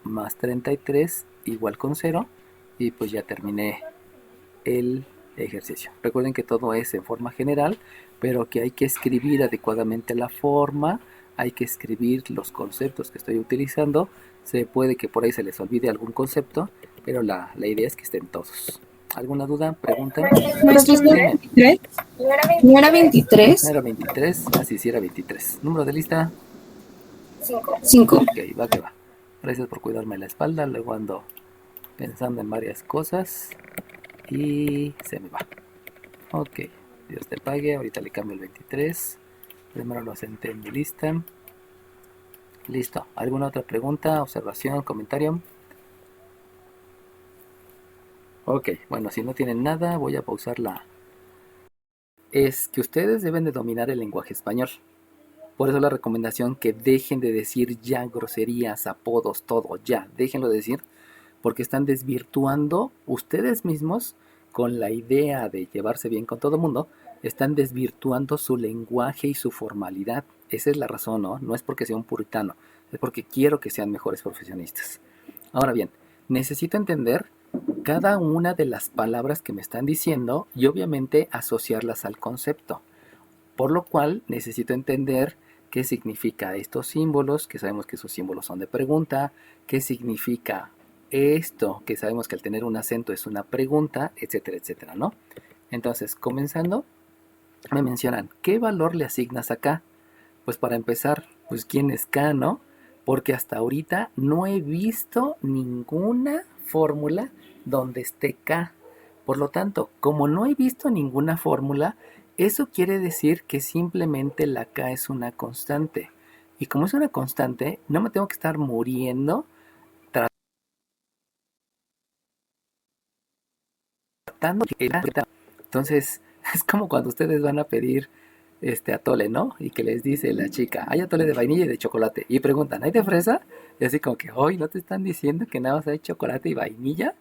más 33 igual con 0, y pues ya terminé el ejercicio. Recuerden que todo es en forma general, pero que hay que escribir adecuadamente la forma, hay que escribir los conceptos que estoy utilizando. Se puede que por ahí se les olvide algún concepto, pero la idea es que estén todos. ¿Alguna duda? ¿Pregunta? Maestro, ¿no era 23? ¿No era 23? ¿No era 23? Así sí era 23. ¿Número de lista? 5. Ok, va que va. Gracias por cuidarme la espalda, luego ando pensando en varias cosas y se me va. Ok, Dios te pague, ahorita le cambio el 23. Primero lo asenté en mi lista. Listo. ¿Alguna otra pregunta, observación, comentario? Ok, bueno, si no tienen nada, voy a pausarla. Es que ustedes deben de dominar el lenguaje español. Por eso la recomendación que dejen de decir ya groserías, apodos, todo, ya, déjenlo de decir, porque están desvirtuando ustedes mismos con la idea de llevarse bien con todo el mundo, están desvirtuando su lenguaje y su formalidad. Esa es la razón, ¿no? No es porque sea un puritano, es porque quiero que sean mejores profesionistas. Ahora bien, necesito entender cada una de las palabras que me están diciendo y obviamente asociarlas al concepto. Por lo cual necesito entender qué significa estos símbolos, que sabemos que esos símbolos son de pregunta, qué significa esto, que sabemos que al tener un acento es una pregunta, etcétera, etcétera, ¿no? Entonces, comenzando, me mencionan, ¿qué valor le asignas acá? Pues para empezar, pues ¿quién es K, no? Porque hasta ahorita no he visto ninguna fórmula donde esté K. Por lo tanto, como no he visto ninguna fórmula, eso quiere decir que simplemente la K es una constante. Y como es una constante, no me tengo que estar muriendo tratando de... Entonces, es como cuando ustedes van a pedir atole, ¿no? Y que les dice la chica, hay atole de vainilla y de chocolate. Y preguntan, ¿hay de fresa? Y así como que, hoy no te están diciendo que nada más hay chocolate y vainilla.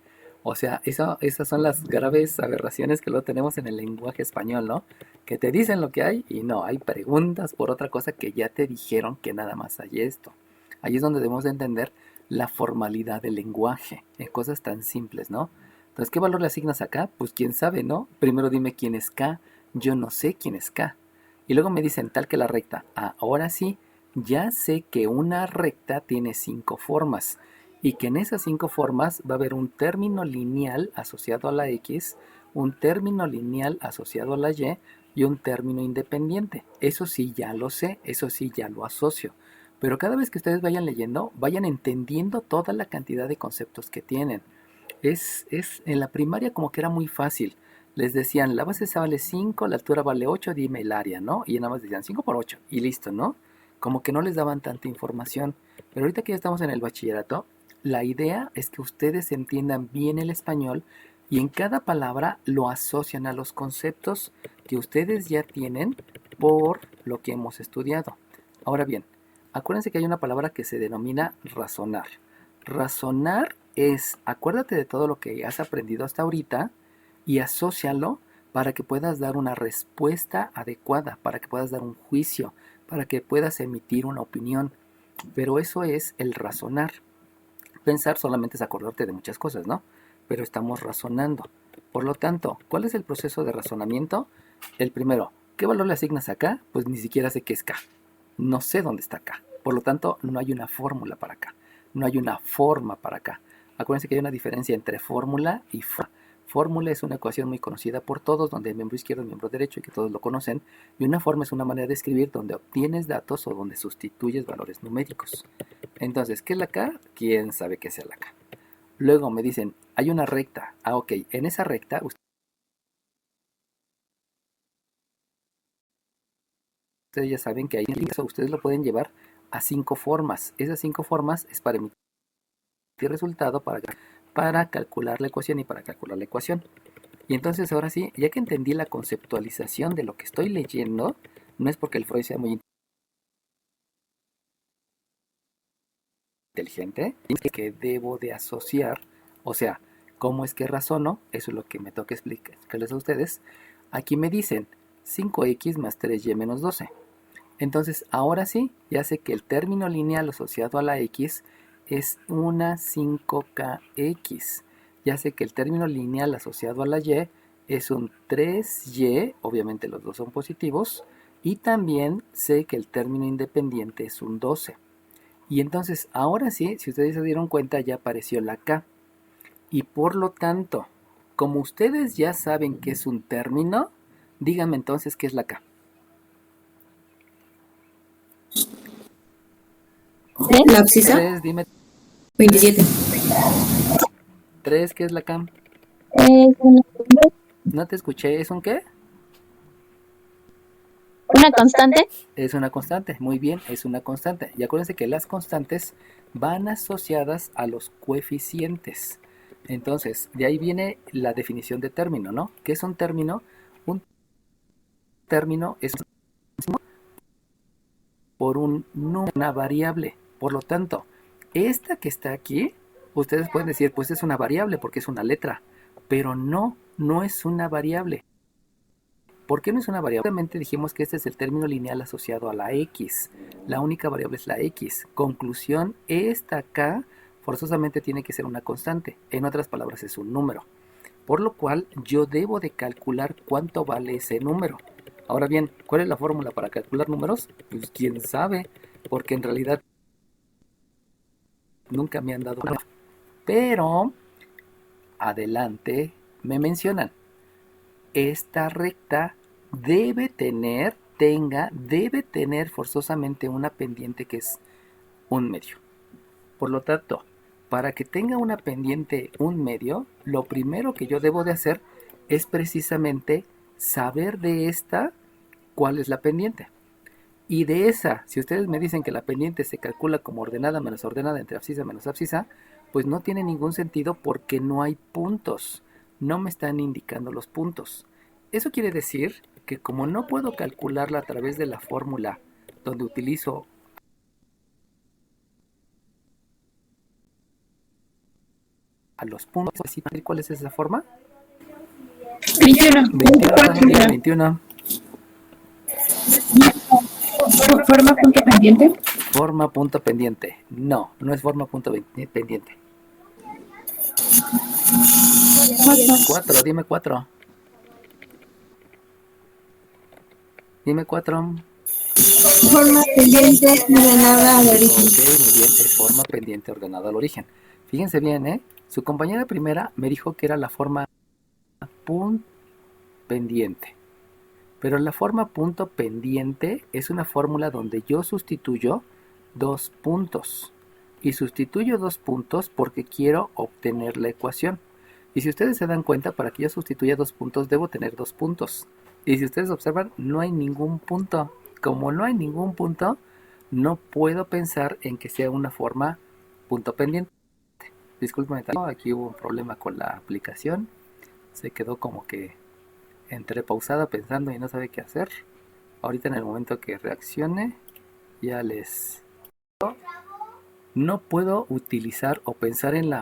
O sea, esas son las graves aberraciones que luego tenemos en el lenguaje español, ¿no? Que te dicen lo que hay y no, hay preguntas por otra cosa que ya te dijeron que nada más hay esto. Ahí es donde debemos de entender la formalidad del lenguaje, en cosas tan simples, ¿no? Entonces, ¿qué valor le asignas acá? Pues quién sabe, ¿no? Primero dime quién es K, yo no sé quién es K. Y luego me dicen tal que la recta. Ah, ahora sí, ya sé que una recta tiene 5 formas y que en esas 5 formas va a haber un término lineal asociado a la X, un término lineal asociado a la y un término independiente. Eso sí ya lo sé, eso sí ya lo asocio. Pero cada vez que ustedes vayan leyendo, vayan entendiendo toda la cantidad de conceptos que tienen. En la primaria como que era muy fácil. Les decían, la base vale 5, la altura vale 8, dime el área, ¿no? Y nada más decían 5 por 8 y listo, ¿no? Como que no les daban tanta información. Pero ahorita que ya estamos en el bachillerato, la idea es que ustedes entiendan bien el español y en cada palabra lo asocian a los conceptos que ustedes ya tienen por lo que hemos estudiado. Ahora bien, acuérdense que hay una palabra que se denomina razonar. Razonar es, acuérdate de todo lo que has aprendido hasta ahorita y asócialo para que puedas dar una respuesta adecuada, para que puedas dar un juicio, para que puedas emitir una opinión. Pero eso es el razonar. Pensar solamente es acordarte de muchas cosas, ¿no? Pero estamos razonando. Por lo tanto, ¿cuál es el proceso de razonamiento? El primero, ¿qué valor le asignas acá? Pues ni siquiera sé qué es K. No sé dónde está K. Por lo tanto, no hay una fórmula para acá. No hay una forma para acá. Acuérdense que hay una diferencia entre fórmula y forma. Fórmula es una ecuación muy conocida por todos, donde hay miembro izquierdo y miembro derecho y que todos lo conocen. Y una forma es una manera de escribir donde obtienes datos o donde sustituyes valores numéricos. Entonces, ¿qué es la K? ¿Quién sabe qué sea la K? Luego me dicen, hay una recta. Ah, ok, en esa recta ustedes ya saben que ahí ustedes lo pueden llevar a 5 formas. Esas 5 formas es para emitir resultado, para calcular la ecuación y para calcular la ecuación. Y entonces ahora sí, ya que entendí la conceptualización de lo que estoy leyendo, no es porque el Freud sea muy inteligente, es que debo de asociar, o sea, ¿cómo es que razono? Eso es lo que me toca explicarles a ustedes. Aquí me dicen 5x más 3y menos 12. Entonces, ahora sí, ya sé que el término lineal asociado a la x es una 5kx. Ya sé que el término lineal asociado a la y es un 3y, obviamente los dos son positivos, y también sé que el término independiente es un 12. Y entonces, ahora sí, si ustedes se dieron cuenta, ya apareció la k. Y por lo tanto, como ustedes ya saben que es un término, díganme entonces qué es la k. La abscisa, 3, dime 27. 3, ¿qué es la k? Es No te escuché, ¿es un qué? una constante. Es una constante, muy bien, es una constante. Y acuérdense que las constantes van asociadas a los coeficientes. Entonces, de ahí viene la definición de término, ¿no? ¿Qué es un término? Un término es por un número, una variable. Por lo tanto, esta que está aquí, ustedes pueden decir, pues es una variable porque es una letra. Pero no, no es una variable. ¿Por qué no es una variable? Obviamente dijimos que este es el término lineal asociado a la x. La única variable es la x. Conclusión, esta acá forzosamente tiene que ser una constante. En otras palabras, es un número. Por lo cual, yo debo de calcular cuánto vale ese número. Ahora bien, ¿cuál es la fórmula para calcular números? Pues quién sabe, porque en realidad nunca me han dado una. Pero, adelante, me mencionan. Esta recta debe tener forzosamente una pendiente que es un medio. Por lo tanto, para que tenga una pendiente un medio, lo primero que yo debo de hacer es precisamente saber de esta cuál es la pendiente. Y de esa, si ustedes me dicen que la pendiente se calcula como ordenada menos ordenada entre abscisa menos abscisa, pues no tiene ningún sentido porque no hay puntos. No me están indicando los puntos. Eso quiere decir que como no puedo calcularla a través de la fórmula donde utilizo a los puntos, ¿cuál es esa forma? 21. 21. Forma punto pendiente. Forma punto pendiente. No, no es forma punto pendiente. 4, dime 4. Dime 4. Forma pendiente ordenada al origen. Ok, muy bien, es forma pendiente ordenada al origen. Fíjense bien, ¿eh? Su compañera primera me dijo que era la forma punto pendiente. Pero la forma punto pendiente es una fórmula donde yo sustituyo 2 puntos. Y sustituyo 2 puntos porque quiero obtener la ecuación. Y si ustedes se dan cuenta, para que yo sustituya 2 puntos, debo tener 2 puntos. Y si ustedes observan, no hay ningún punto. Como no hay ningún punto, no puedo pensar en que sea una forma punto pendiente. Disculpen, aquí hubo un problema con la aplicación. Se quedó como que entre pausada pensando y no sabe qué hacer. Ahorita en el momento que reaccione, ya les... No puedo utilizar o pensar en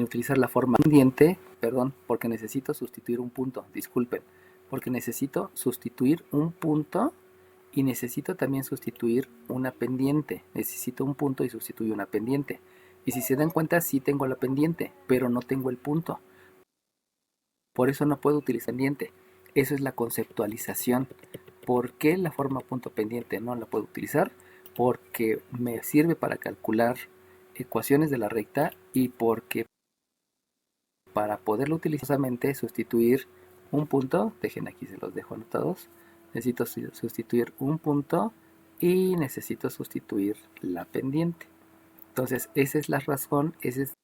utilizar la forma pendiente, perdón, porque necesito sustituir un punto, disculpen, porque necesito sustituir un punto y necesito también sustituir una pendiente. Necesito un punto y sustituyo una pendiente. Y si se dan cuenta, sí tengo la pendiente, pero no tengo el punto. Por eso no puedo utilizar pendiente. Eso es la conceptualización. ¿Por qué la forma punto pendiente no la puedo utilizar? Porque me sirve para calcular ecuaciones de la recta y porque para poderlo utilizar sustituir un punto, dejen aquí, se los dejo anotados, necesito sustituir un punto y necesito sustituir la pendiente. Entonces esa es la razón, esa es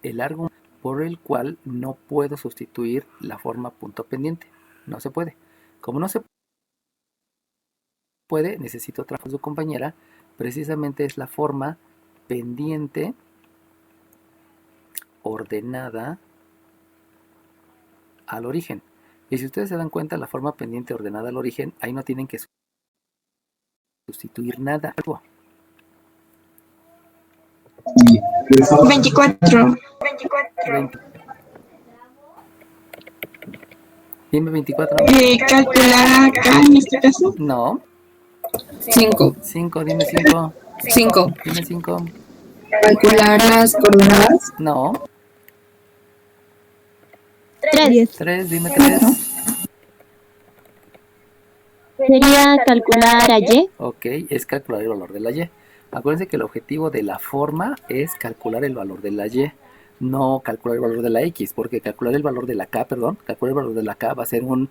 el argumento por el cual no puedo sustituir la forma punto pendiente. No se puede. Como no se puede, necesito otra cosa, su compañera. Precisamente es la forma pendiente ordenada al origen. Y si ustedes se dan cuenta, la forma pendiente ordenada al origen, ahí no tienen que sustituir nada. 24. 20. Dime 24. Calcular acá en este caso. No. 5. 5, dime 5. 5. Dime 5. Calcular las coordenadas. No. 3. 3, dime 3. Sería calcular a Y. Ok, es calcular el valor de la Y. Acuérdense que el objetivo de la forma es calcular el valor de la Y, no calcular el valor de la X, porque calcular el valor de la K, calcular el valor de la K va a ser un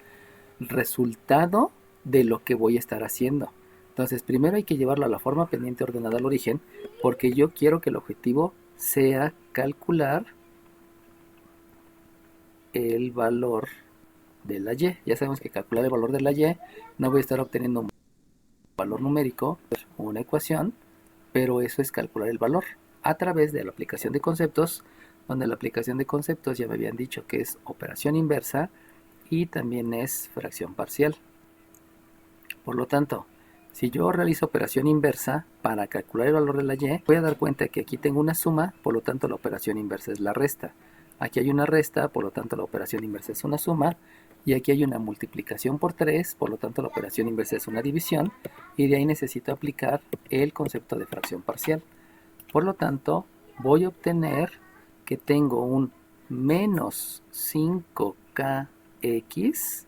resultado de lo que voy a estar haciendo. Entonces, primero hay que llevarlo a la forma pendiente ordenada al origen, porque yo quiero que el objetivo sea calcular el valor de la Y. Ya sabemos que calcular el valor de la Y no voy a estar obteniendo un valor numérico, una ecuación, pero eso es calcular el valor a través de la aplicación de conceptos, donde la aplicación de conceptos ya me habían dicho que es operación inversa y también es fracción parcial. Por lo tanto, si yo realizo operación inversa para calcular el valor de la Y, voy a dar cuenta que aquí tengo una suma, por lo tanto la operación inversa es la resta. Aquí hay una resta, por lo tanto la operación inversa es una suma. Y aquí hay una multiplicación por 3, por lo tanto la operación inversa es una división. Y de ahí necesito aplicar el concepto de fracción parcial. Por lo tanto, voy a obtener que tengo un menos 5kx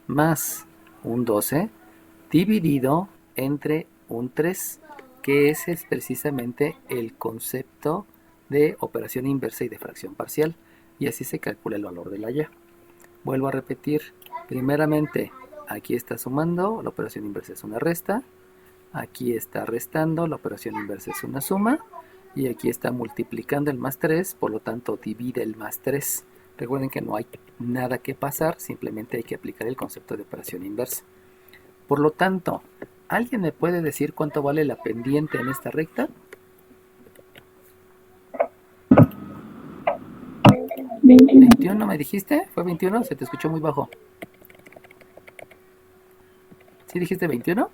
más un 12 dividido entre un 3, que ese es precisamente el concepto de operación inversa y de fracción parcial. Y así se calcula el valor de la Y. Vuelvo a repetir, primeramente aquí está sumando, la operación inversa es una resta, aquí está restando, la operación inversa es una suma, y aquí está multiplicando el más 3, por lo tanto divide el más 3. Recuerden que no hay nada que pasar, simplemente hay que aplicar el concepto de operación inversa. Por lo tanto, ¿alguien me puede decir cuánto vale la pendiente en esta recta? 21 me dijiste, ¿fue 21? Se te escuchó muy bajo. ¿Sí dijiste 21?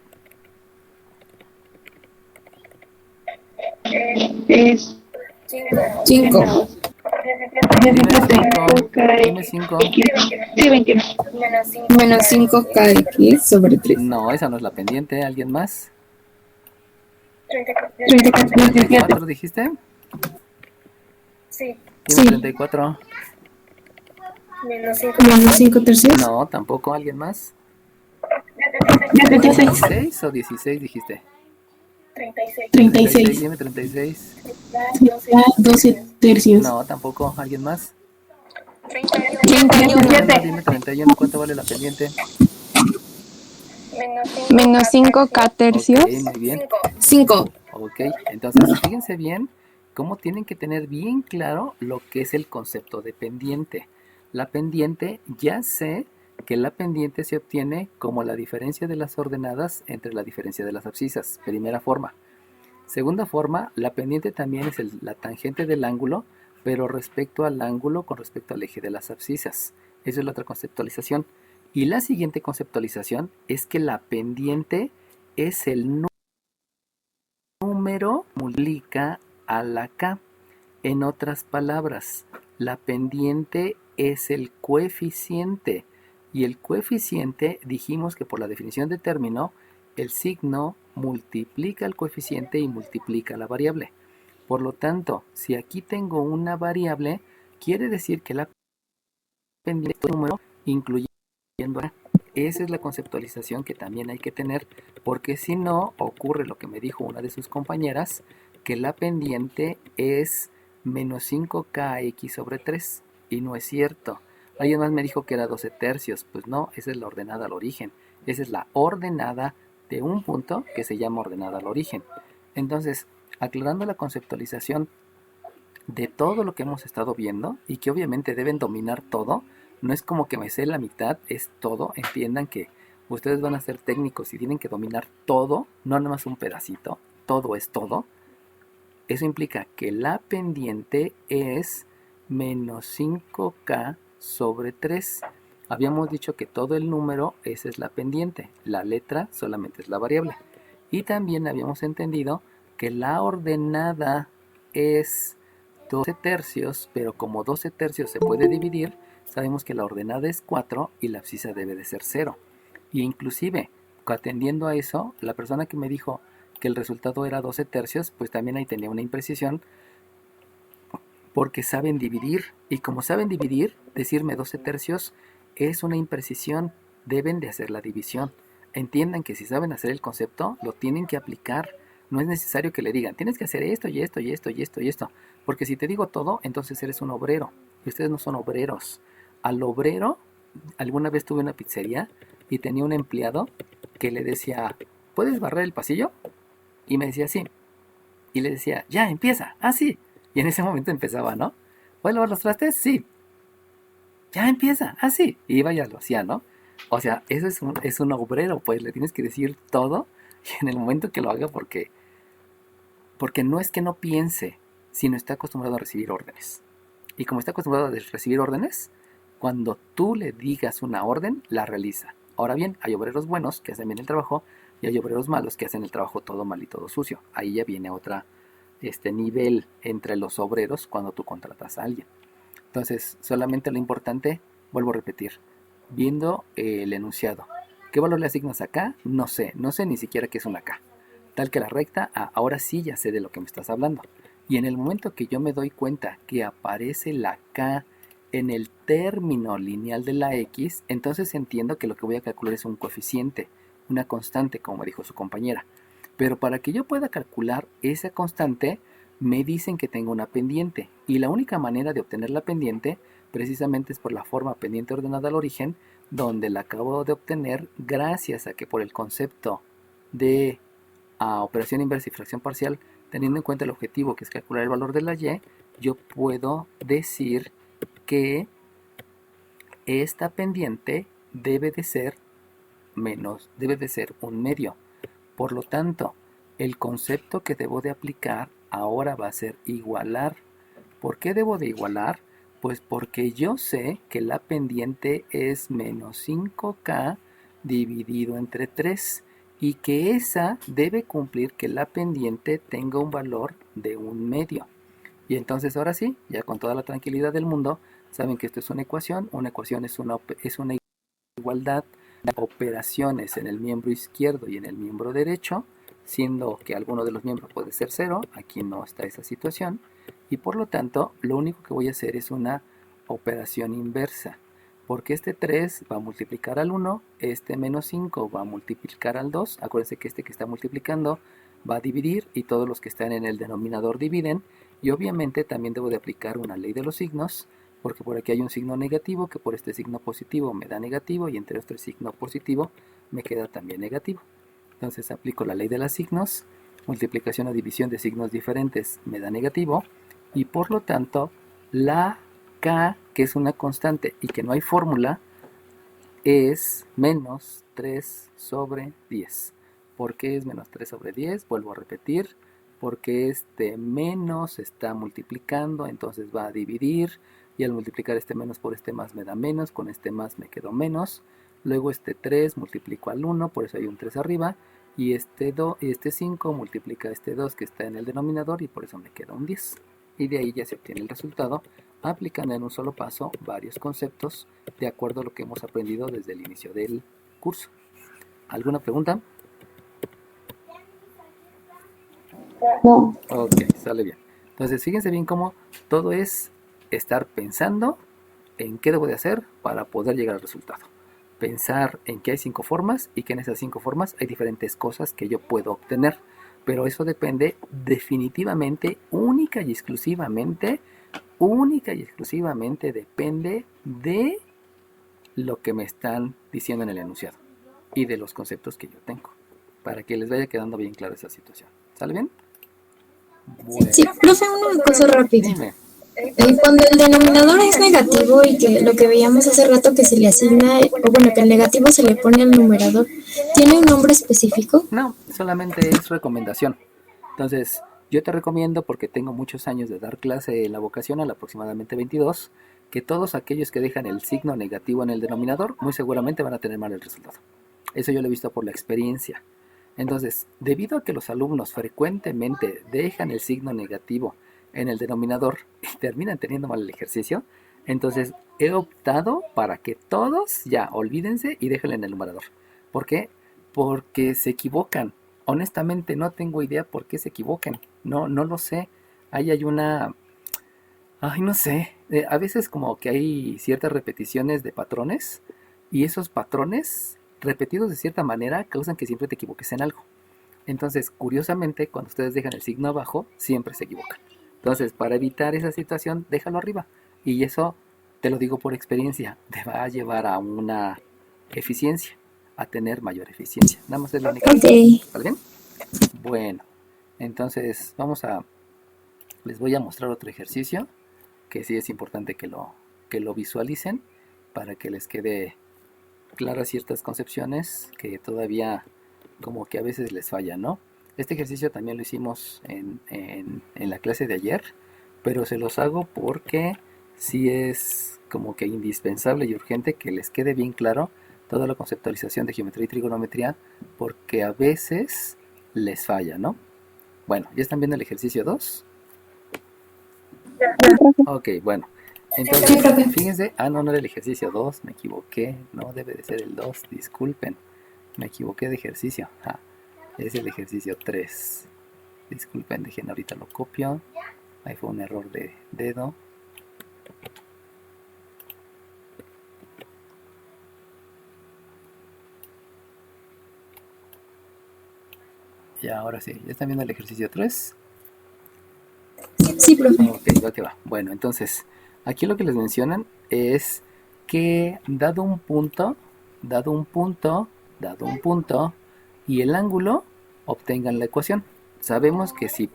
Es 5. Dime 5. Sí, 21. Menos 5kx sobre 3. No, esa no es la pendiente. ¿Alguien más? 34. 34 dijiste. Sí. Dime 34. Menos 5. Menos 5 tercios. No, tampoco. ¿Alguien más? 36. 16 o 16 dijiste. 36. 36. Dime 36. 12 tercios. No, tampoco. ¿Alguien más? 31. Dime 31. ¿Cuánto vale la pendiente? Menos 5K tercios. Ok, muy bien. 5. Ok, entonces fíjense bien cómo tienen que tener bien claro lo que es el concepto de pendiente. La pendiente, ya sé que la pendiente se obtiene como la diferencia de las ordenadas entre la diferencia de las abscisas. Primera forma. Segunda forma, la pendiente también es la tangente del ángulo, pero respecto al ángulo con respecto al eje de las abscisas. Esa es la otra conceptualización. Y la siguiente conceptualización es que la pendiente es el número multiplica a la K. En otras palabras, la pendiente es el coeficiente. Y el coeficiente, dijimos que por la definición de término, el signo multiplica el coeficiente y multiplica la variable. Por lo tanto, si aquí tengo una variable, quiere decir que la pendiente es un número incluyendo a. Esa es la conceptualización que también hay que tener, porque si no, ocurre lo que me dijo una de sus compañeras, que la pendiente es menos 5kx sobre 3, y no es cierto. Alguien más me dijo que era 12 tercios, pues no, esa es la ordenada al origen, esa es la ordenada de un punto que se llama ordenada al origen. Entonces, aclarando la conceptualización de todo lo que hemos estado viendo y que obviamente deben dominar todo. No es como que me sé la mitad, es todo. Entiendan que ustedes van a ser técnicos y tienen que dominar todo, no nada más un pedacito, todo es todo. Eso implica que la pendiente es menos 5K sobre 3. Habíamos dicho que todo el número, esa es la pendiente, la letra solamente es la variable. Y también habíamos entendido que la ordenada es 12 tercios, pero como 12 tercios se puede dividir, sabemos que la ordenada es 4 y la abscisa debe de ser 0. Y inclusive, atendiendo a eso, la persona que me dijo que el resultado era 12 tercios, pues también ahí tenía una imprecisión, porque saben dividir. Y como saben dividir, decirme 12 tercios es una imprecisión, deben de hacer la división. Entiendan que si saben hacer el concepto, lo tienen que aplicar. No es necesario que le digan, tienes que hacer esto y esto y esto y esto y esto. Porque si te digo todo, entonces eres un obrero. Y ustedes no son obreros. Al obrero, alguna vez tuve una pizzería y tenía un empleado que le decía, ¿puedes barrer el pasillo? Y me decía, sí. Y le decía, ya, empieza. Ah, sí. Y en ese momento empezaba, ¿no? ¿Puedes lavar los trastes? Sí. Ya empieza. Ah, sí. Y iba y ya lo hacía, ¿no? O sea, eso es un obrero, pues le tienes que decir todo y en el momento que lo haga porque no es que no piense, sino está acostumbrado a recibir órdenes. Y como está acostumbrado a recibir órdenes, cuando tú le digas una orden, la realiza. Ahora bien, hay obreros buenos que hacen bien el trabajo y hay obreros malos que hacen el trabajo todo mal y todo sucio. Ahí ya viene otra nivel entre los obreros cuando tú contratas a alguien. Entonces, solamente lo importante, vuelvo a repetir, viendo el enunciado. ¿Qué valor le asignas acá? No sé ni siquiera qué es una K. Tal que la recta, ahora sí ya sé de lo que me estás hablando. Y en el momento que yo me doy cuenta que aparece la K en el término lineal de la X, entonces entiendo que lo que voy a calcular es un coeficiente, una constante, como dijo su compañera. Pero para que yo pueda calcular esa constante, me dicen que tengo una pendiente. Y la única manera de obtener la pendiente, precisamente es por la forma pendiente ordenada al origen, donde la acabo de obtener gracias a que por el concepto de operación inversa y fracción parcial, teniendo en cuenta el objetivo que es calcular el valor de la y, yo puedo decir que esta pendiente debe de ser un medio. Por lo tanto, el concepto que debo de aplicar ahora va a ser igualar. ¿Por qué debo de igualar? Pues porque yo sé que la pendiente es menos 5K dividido entre 3 y que esa debe cumplir que la pendiente tenga un valor de un medio. Y entonces ahora sí, ya con toda la tranquilidad del mundo, saben que esto es una ecuación. Una ecuación es una igualdad de operaciones en el miembro izquierdo y en el miembro derecho, siendo que alguno de los miembros puede ser 0, aquí no está esa situación, y por lo tanto lo único que voy a hacer es una operación inversa, porque este 3 va a multiplicar al 1, este menos 5 va a multiplicar al 2, acuérdense que este que está multiplicando va a dividir y todos los que están en el denominador dividen, y obviamente también debo de aplicar una ley de los signos, porque por aquí hay un signo negativo que por este signo positivo me da negativo y entre este signo positivo me queda también negativo. Entonces aplico la ley de los signos, multiplicación o división de signos diferentes me da negativo y por lo tanto la K, que es una constante y que no hay fórmula, es menos 3 sobre 10. ¿Por qué es menos 3 sobre 10? Vuelvo a repetir, porque este menos está multiplicando, entonces va a dividir, y al multiplicar este menos por este más me da menos, con este más me quedo menos, luego este 3 multiplico al 1, por eso hay un 3 arriba, y este 5 multiplica este 2 que está en el denominador y por eso me queda un 10. Y de ahí ya se obtiene el resultado, aplicando en un solo paso varios conceptos de acuerdo a lo que hemos aprendido desde el inicio del curso. ¿Alguna pregunta? No. Ok, sale bien. Entonces fíjense bien cómo todo es estar pensando en qué debo de hacer para poder llegar al resultado. Pensar en que hay 5 formas y que en esas 5 formas hay diferentes cosas que yo puedo obtener. Pero eso depende definitivamente, única y exclusivamente depende de lo que me están diciendo en el enunciado y de los conceptos que yo tengo, para que les vaya quedando bien clara esa situación. ¿Sale bien? Bueno, Sí, profe, una cosa rápida. dime. Cuando el denominador es negativo y que lo que veíamos hace rato que se le asigna, o bueno, que el negativo se le pone al numerador, ¿tiene un nombre específico? No, solamente es recomendación. Entonces, yo te recomiendo, porque tengo muchos años de dar clase en la vocacional, aproximadamente 22, que todos aquellos que dejan el signo negativo en el denominador, muy seguramente van a tener mal el resultado. Eso yo lo he visto por la experiencia. Entonces, debido a que los alumnos frecuentemente dejan el signo negativo en el denominador y terminan teniendo mal el ejercicio, entonces he optado para que todos ya olvídense y déjenlo en el numerador. ¿Por qué? Porque se equivocan. Honestamente no tengo idea por qué se equivoquen. No lo sé. Ahí hay una... Ay, no sé. A veces como que hay ciertas repeticiones de patrones y esos patrones repetidos de cierta manera causan que siempre te equivoques en algo. Entonces, curiosamente, cuando ustedes dejan el signo abajo, siempre se equivocan. Entonces, para evitar esa situación, déjalo arriba. Y eso, te lo digo por experiencia, te va a llevar a una eficiencia, a tener mayor eficiencia. Nada más es la única. Ok. ¿Está bien? Bueno, entonces les voy a mostrar otro ejercicio que sí es importante que lo visualicen para que les quede claras ciertas concepciones que todavía como que a veces les fallan, ¿no? Este ejercicio también lo hicimos en la clase de ayer, pero se los hago porque sí es como que indispensable y urgente que les quede bien claro toda la conceptualización de geometría y trigonometría, porque a veces les falla, ¿no? Bueno, ¿ya están viendo el ejercicio 2? Ok, bueno. Entonces, fíjense, no era el ejercicio 2, me equivoqué, no debe de ser el 2, disculpen, me equivoqué de ejercicio, es el ejercicio 3, disculpen, dejen ahorita lo copio, ahí fue un error de dedo. Y ahora sí, ¿ya están viendo el ejercicio 3? Sí, profe. Ok, va que va. Bueno, entonces, aquí lo que les mencionan es que dado un punto, y el ángulo, obtengan la ecuación. Sabemos que si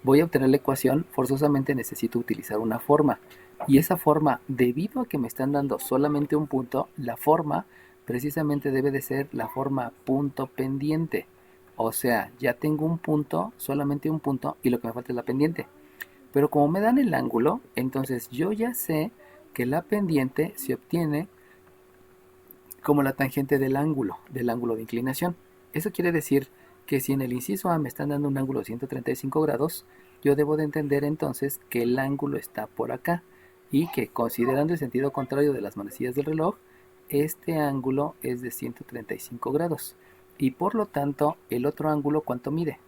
voy a obtener la ecuación, forzosamente necesito utilizar una forma. Y esa forma, debido a que me están dando solamente un punto, la forma precisamente debe de ser la forma punto pendiente. O sea, ya tengo un punto, solamente un punto, y lo que me falta es la pendiente. Pero como me dan el ángulo, entonces yo ya sé que la pendiente se obtiene como la tangente del ángulo de inclinación. Eso quiere decir que si en el inciso A me están dando un ángulo de 135 grados, yo debo de entender entonces que el ángulo está por acá y que, considerando el sentido contrario de las manecillas del reloj, este ángulo es de 135 grados. Y por lo tanto, el otro ángulo, ¿cuánto mide?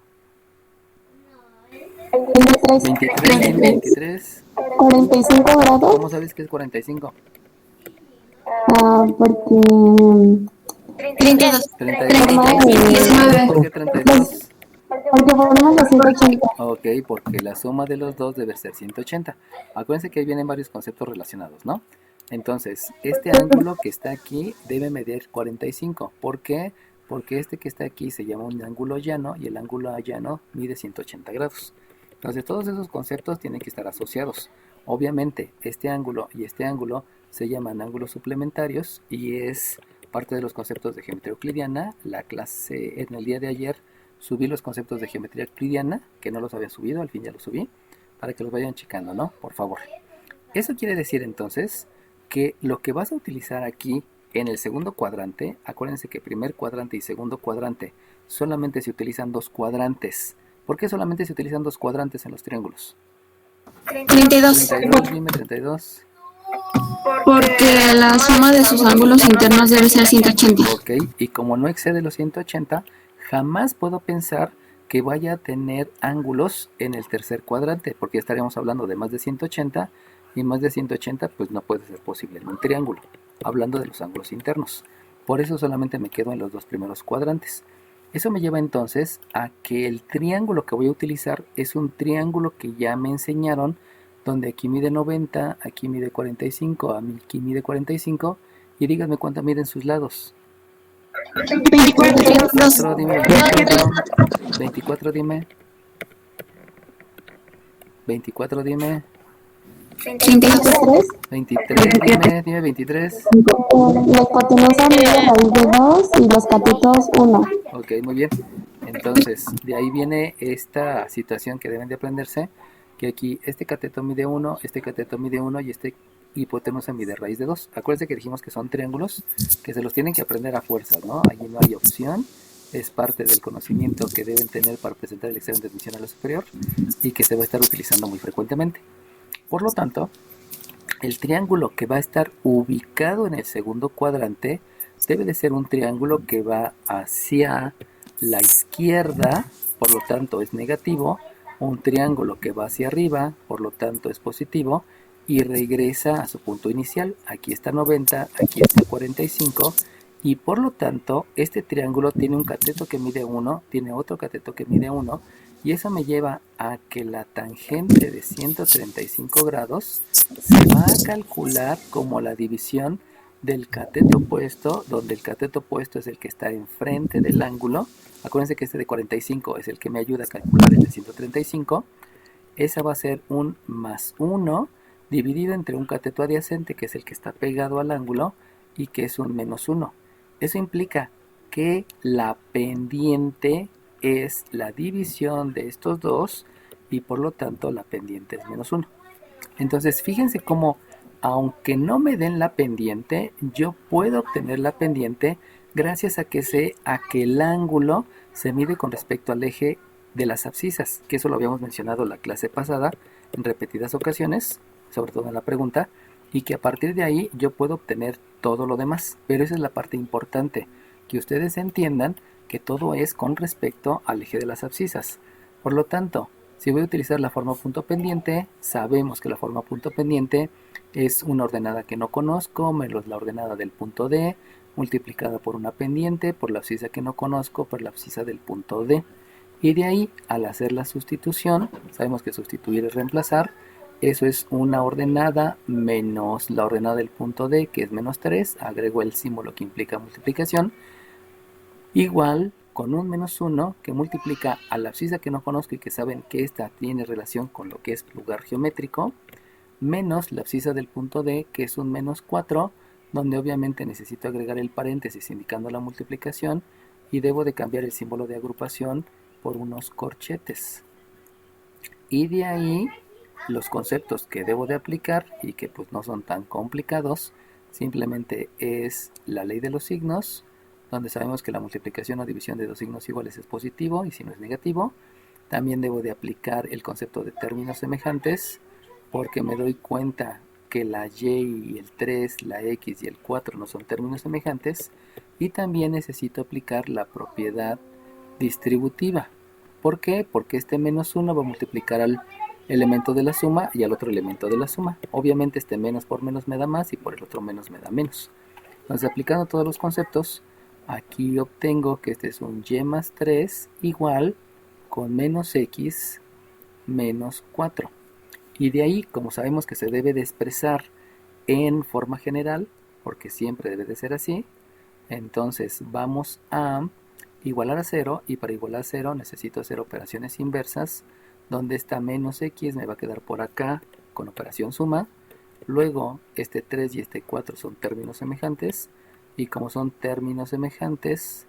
23. 45 grados. ¿Cómo sabes que es 45? Porque 32. 32. ¿Por qué 32? Porque formamos los 180. Ok, porque la suma de los dos debe ser 180. Acuérdense que ahí vienen varios conceptos relacionados, ¿no? Entonces, este ángulo que está aquí debe medir 45. ¿Por qué? Porque este que está aquí se llama un ángulo llano y el ángulo llano mide 180 grados. Entonces, todos esos conceptos tienen que estar asociados. Obviamente, este ángulo y este ángulo se llaman ángulos suplementarios y es parte de los conceptos de geometría euclidiana. La clase en el día de ayer subí los conceptos de geometría euclidiana, que no los había subido, al fin ya los subí, para que los vayan checando, ¿no? Por favor. Eso quiere decir entonces que lo que vas a utilizar aquí en el segundo cuadrante, acuérdense que primer cuadrante y segundo cuadrante solamente se utilizan dos cuadrantes. ¿Por qué solamente se utilizan dos cuadrantes en los triángulos? 32. 32, dime 32. Porque la suma de sus ángulos internos debe ser 180. Ok, y como no excede los 180, jamás puedo pensar que vaya a tener ángulos en el tercer cuadrante, porque estaríamos hablando de más de 180, y más de 180 pues no puede ser posible en un triángulo, hablando de los ángulos internos. Por eso solamente me quedo en los dos primeros cuadrantes. Eso me lleva entonces a que el triángulo que voy a utilizar es un triángulo que ya me enseñaron, donde aquí mide 90, aquí mide 45, aquí mide 45, y díganme cuánto miden sus lados. 24. 24, dime. 24, dime. 24, dime. 32 por 3. 23, dime 23. La hipotenusa mide raíz de 2 y los catetos 1. Ok, muy bien. Entonces, de ahí viene esta situación que deben de aprenderse, que aquí este cateto mide 1, este cateto mide 1 y este hipotenusa mide raíz de 2. Acuérdense que dijimos que son triángulos que se los tienen que aprender a fuerzas, ¿no? Allí no hay opción. Es parte del conocimiento que deben tener para presentar el examen de admisión a la superior y que se va a estar utilizando muy frecuentemente. Por lo tanto, el triángulo que va a estar ubicado en el segundo cuadrante debe de ser un triángulo que va hacia la izquierda, por lo tanto es negativo, un triángulo que va hacia arriba, por lo tanto es positivo, y regresa a su punto inicial. Aquí está 90, aquí está 45, y por lo tanto este triángulo tiene un cateto que mide 1, tiene otro cateto que mide 1, y eso me lleva a que la tangente de 135 grados se va a calcular como la división del cateto opuesto, donde el cateto opuesto es el que está enfrente del ángulo. Acuérdense que este de 45 es el que me ayuda a calcular el de 135. Esa va a ser un más 1 dividido entre un cateto adyacente, que es el que está pegado al ángulo, y que es un menos 1. Eso implica que la pendiente es la división de estos dos y por lo tanto la pendiente es menos 1. Entonces fíjense cómo, aunque no me den la pendiente, yo puedo obtener la pendiente gracias a que sé a que el ángulo se mide con respecto al eje de las abscisas, que eso lo habíamos mencionado la clase pasada en repetidas ocasiones, sobre todo en la pregunta, y que a partir de ahí yo puedo obtener todo lo demás. Pero esa es la parte importante, que ustedes entiendan que todo es con respecto al eje de las abscisas. Por lo tanto, si voy a utilizar la forma punto pendiente, sabemos que la forma punto pendiente es una ordenada que no conozco, menos la ordenada del punto D, multiplicada por una pendiente, por la abscisa que no conozco, por la abscisa del punto D. Y de ahí, al hacer la sustitución, sabemos que sustituir es reemplazar, eso es una ordenada menos la ordenada del punto D, que es menos 3, agrego el símbolo que implica multiplicación, igual con un menos 1 que multiplica a la abscisa que no conozco y que saben que esta tiene relación con lo que es lugar geométrico, menos la abscisa del punto D, que es un menos 4, donde obviamente necesito agregar el paréntesis indicando la multiplicación y debo de cambiar el símbolo de agrupación por unos corchetes. Y de ahí los conceptos que debo de aplicar y que pues no son tan complicados, simplemente es la ley de los signos, donde sabemos que la multiplicación o división de dos signos iguales es positivo y si no es negativo. También debo de aplicar el concepto de términos semejantes, porque me doy cuenta que la y y el 3, la x y el 4 no son términos semejantes. Y también necesito aplicar la propiedad distributiva. ¿Por qué? Porque este menos 1 va a multiplicar al elemento de la suma y al otro elemento de la suma. Obviamente este menos por menos me da más y por el otro menos me da menos. Entonces, aplicando todos los conceptos, aquí obtengo que este es un y más 3 igual con menos x menos 4. Y de ahí, como sabemos que se debe de expresar en forma general, porque siempre debe de ser así, entonces vamos a igualar a 0, y para igualar a 0 necesito hacer operaciones inversas, donde esta menos x me va a quedar por acá con operación suma. Luego este 3 y este 4 son términos semejantes, y como son términos semejantes,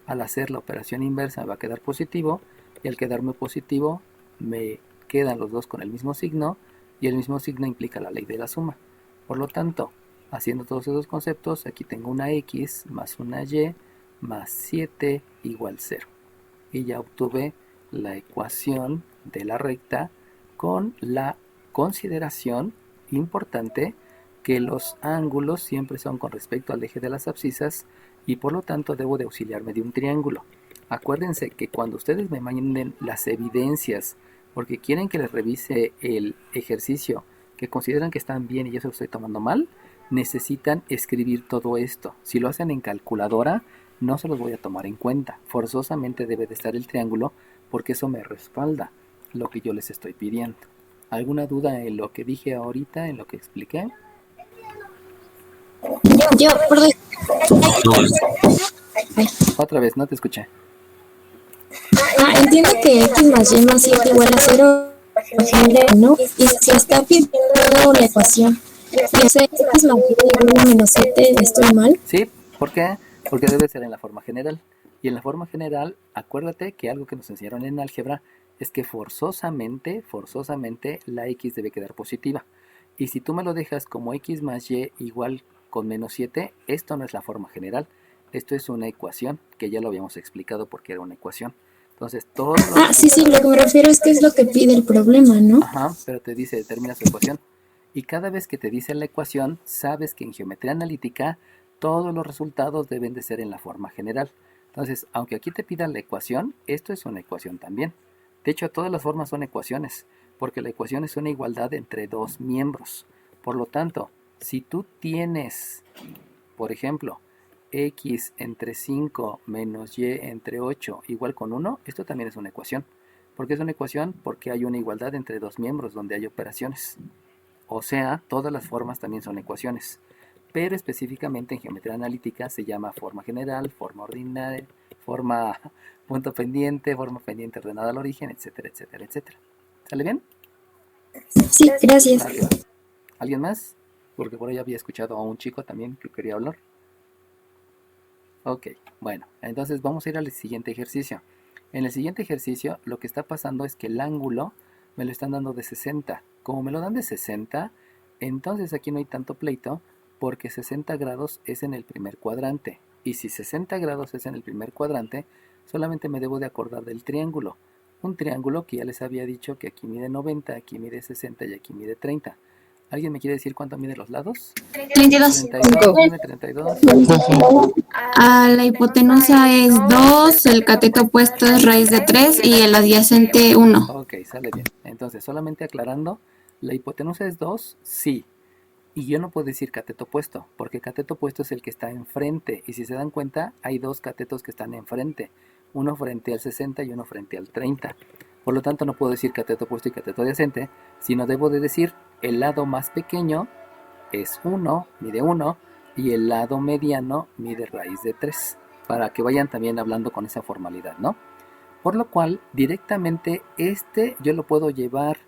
al hacer la operación inversa me va a quedar positivo, y al quedarme positivo me quedan los dos con el mismo signo, y el mismo signo implica la ley de la suma. Por lo tanto, haciendo todos esos conceptos, aquí tengo una x más una y más 7 igual 0. Y ya obtuve la ecuación de la recta con la consideración importante que los ángulos siempre son con respecto al eje de las abscisas y por lo tanto debo de auxiliarme de un triángulo. Acuérdense que cuando ustedes me manden las evidencias porque quieren que les revise el ejercicio que consideran que están bien y yo se lo estoy tomando mal, necesitan escribir todo esto. Si lo hacen en calculadora, no se los voy a tomar en cuenta. Forzosamente debe de estar el triángulo porque eso me respalda lo que yo les estoy pidiendo. ¿Alguna duda en lo que dije ahorita, en lo que expliqué? Perdón. Otra vez, no te escuché. Entiendo que x más y más 7 igual a 0 general, ¿no? Y si está pidiendo la ecuación, yo sé x más y igual a menos 7, ¿estoy mal? ¿Sí? ¿Por qué? Porque debe ser en la forma general. Y en la forma general, acuérdate que algo que nos enseñaron en álgebra es que forzosamente la x debe quedar positiva. Y si tú me lo dejas como x más y igual con menos 7, esto no es la forma general. Esto es una ecuación, que ya lo habíamos explicado porque era una ecuación. Entonces, todos los Ah, sí, lo que me refiero es que es lo que pide el problema, ¿no? Ajá, pero te dice, determina su ecuación. Y cada vez que te dice la ecuación, sabes que en geometría analítica todos los resultados deben de ser en la forma general. Entonces, aunque aquí te pida la ecuación, esto es una ecuación también. De hecho, todas las formas son ecuaciones, porque la ecuación es una igualdad entre dos miembros. Por lo tanto, si tú tienes, por ejemplo, x entre 5 menos y entre 8 igual con 1, esto también es una ecuación. ¿Por qué es una ecuación? Porque hay una igualdad entre dos miembros donde hay operaciones. O sea, todas las formas también son ecuaciones. Pero específicamente en geometría analítica se llama forma general, forma ordinaria, forma punto pendiente, forma pendiente ordenada al origen, etcétera, etcétera, etcétera. ¿Sale bien? Sí, gracias. Arriba. ¿Alguien más? Porque por ahí había escuchado a un chico también que quería hablar. Ok, bueno, entonces vamos a ir al siguiente ejercicio. En el siguiente ejercicio lo que está pasando es que el ángulo me lo están dando de 60. Como me lo dan de 60, entonces aquí no hay tanto pleito porque 60 grados es en el primer cuadrante. Y si 60 grados es en el primer cuadrante, solamente me debo de acordar del triángulo. Un triángulo que ya les había dicho que aquí mide 90, aquí mide 60 y aquí mide 30. ¿Alguien me quiere decir cuánto mide los lados? 32. 32, dime 32. La hipotenusa es 2, el cateto opuesto es raíz de 3 y el adyacente 1. Ok, sale bien. Entonces, solamente aclarando, ¿la hipotenusa es 2? Sí. Y yo no puedo decir cateto opuesto, porque cateto opuesto es el que está enfrente. Y si se dan cuenta, hay dos catetos que están enfrente. Uno frente al 60 y uno frente al 30. Por lo tanto, no puedo decir cateto opuesto y cateto adyacente, sino debo de decir el lado más pequeño es 1, mide 1, y el lado mediano mide raíz de 3. Para que vayan también hablando con esa formalidad, ¿no? Por lo cual, directamente yo lo puedo llevar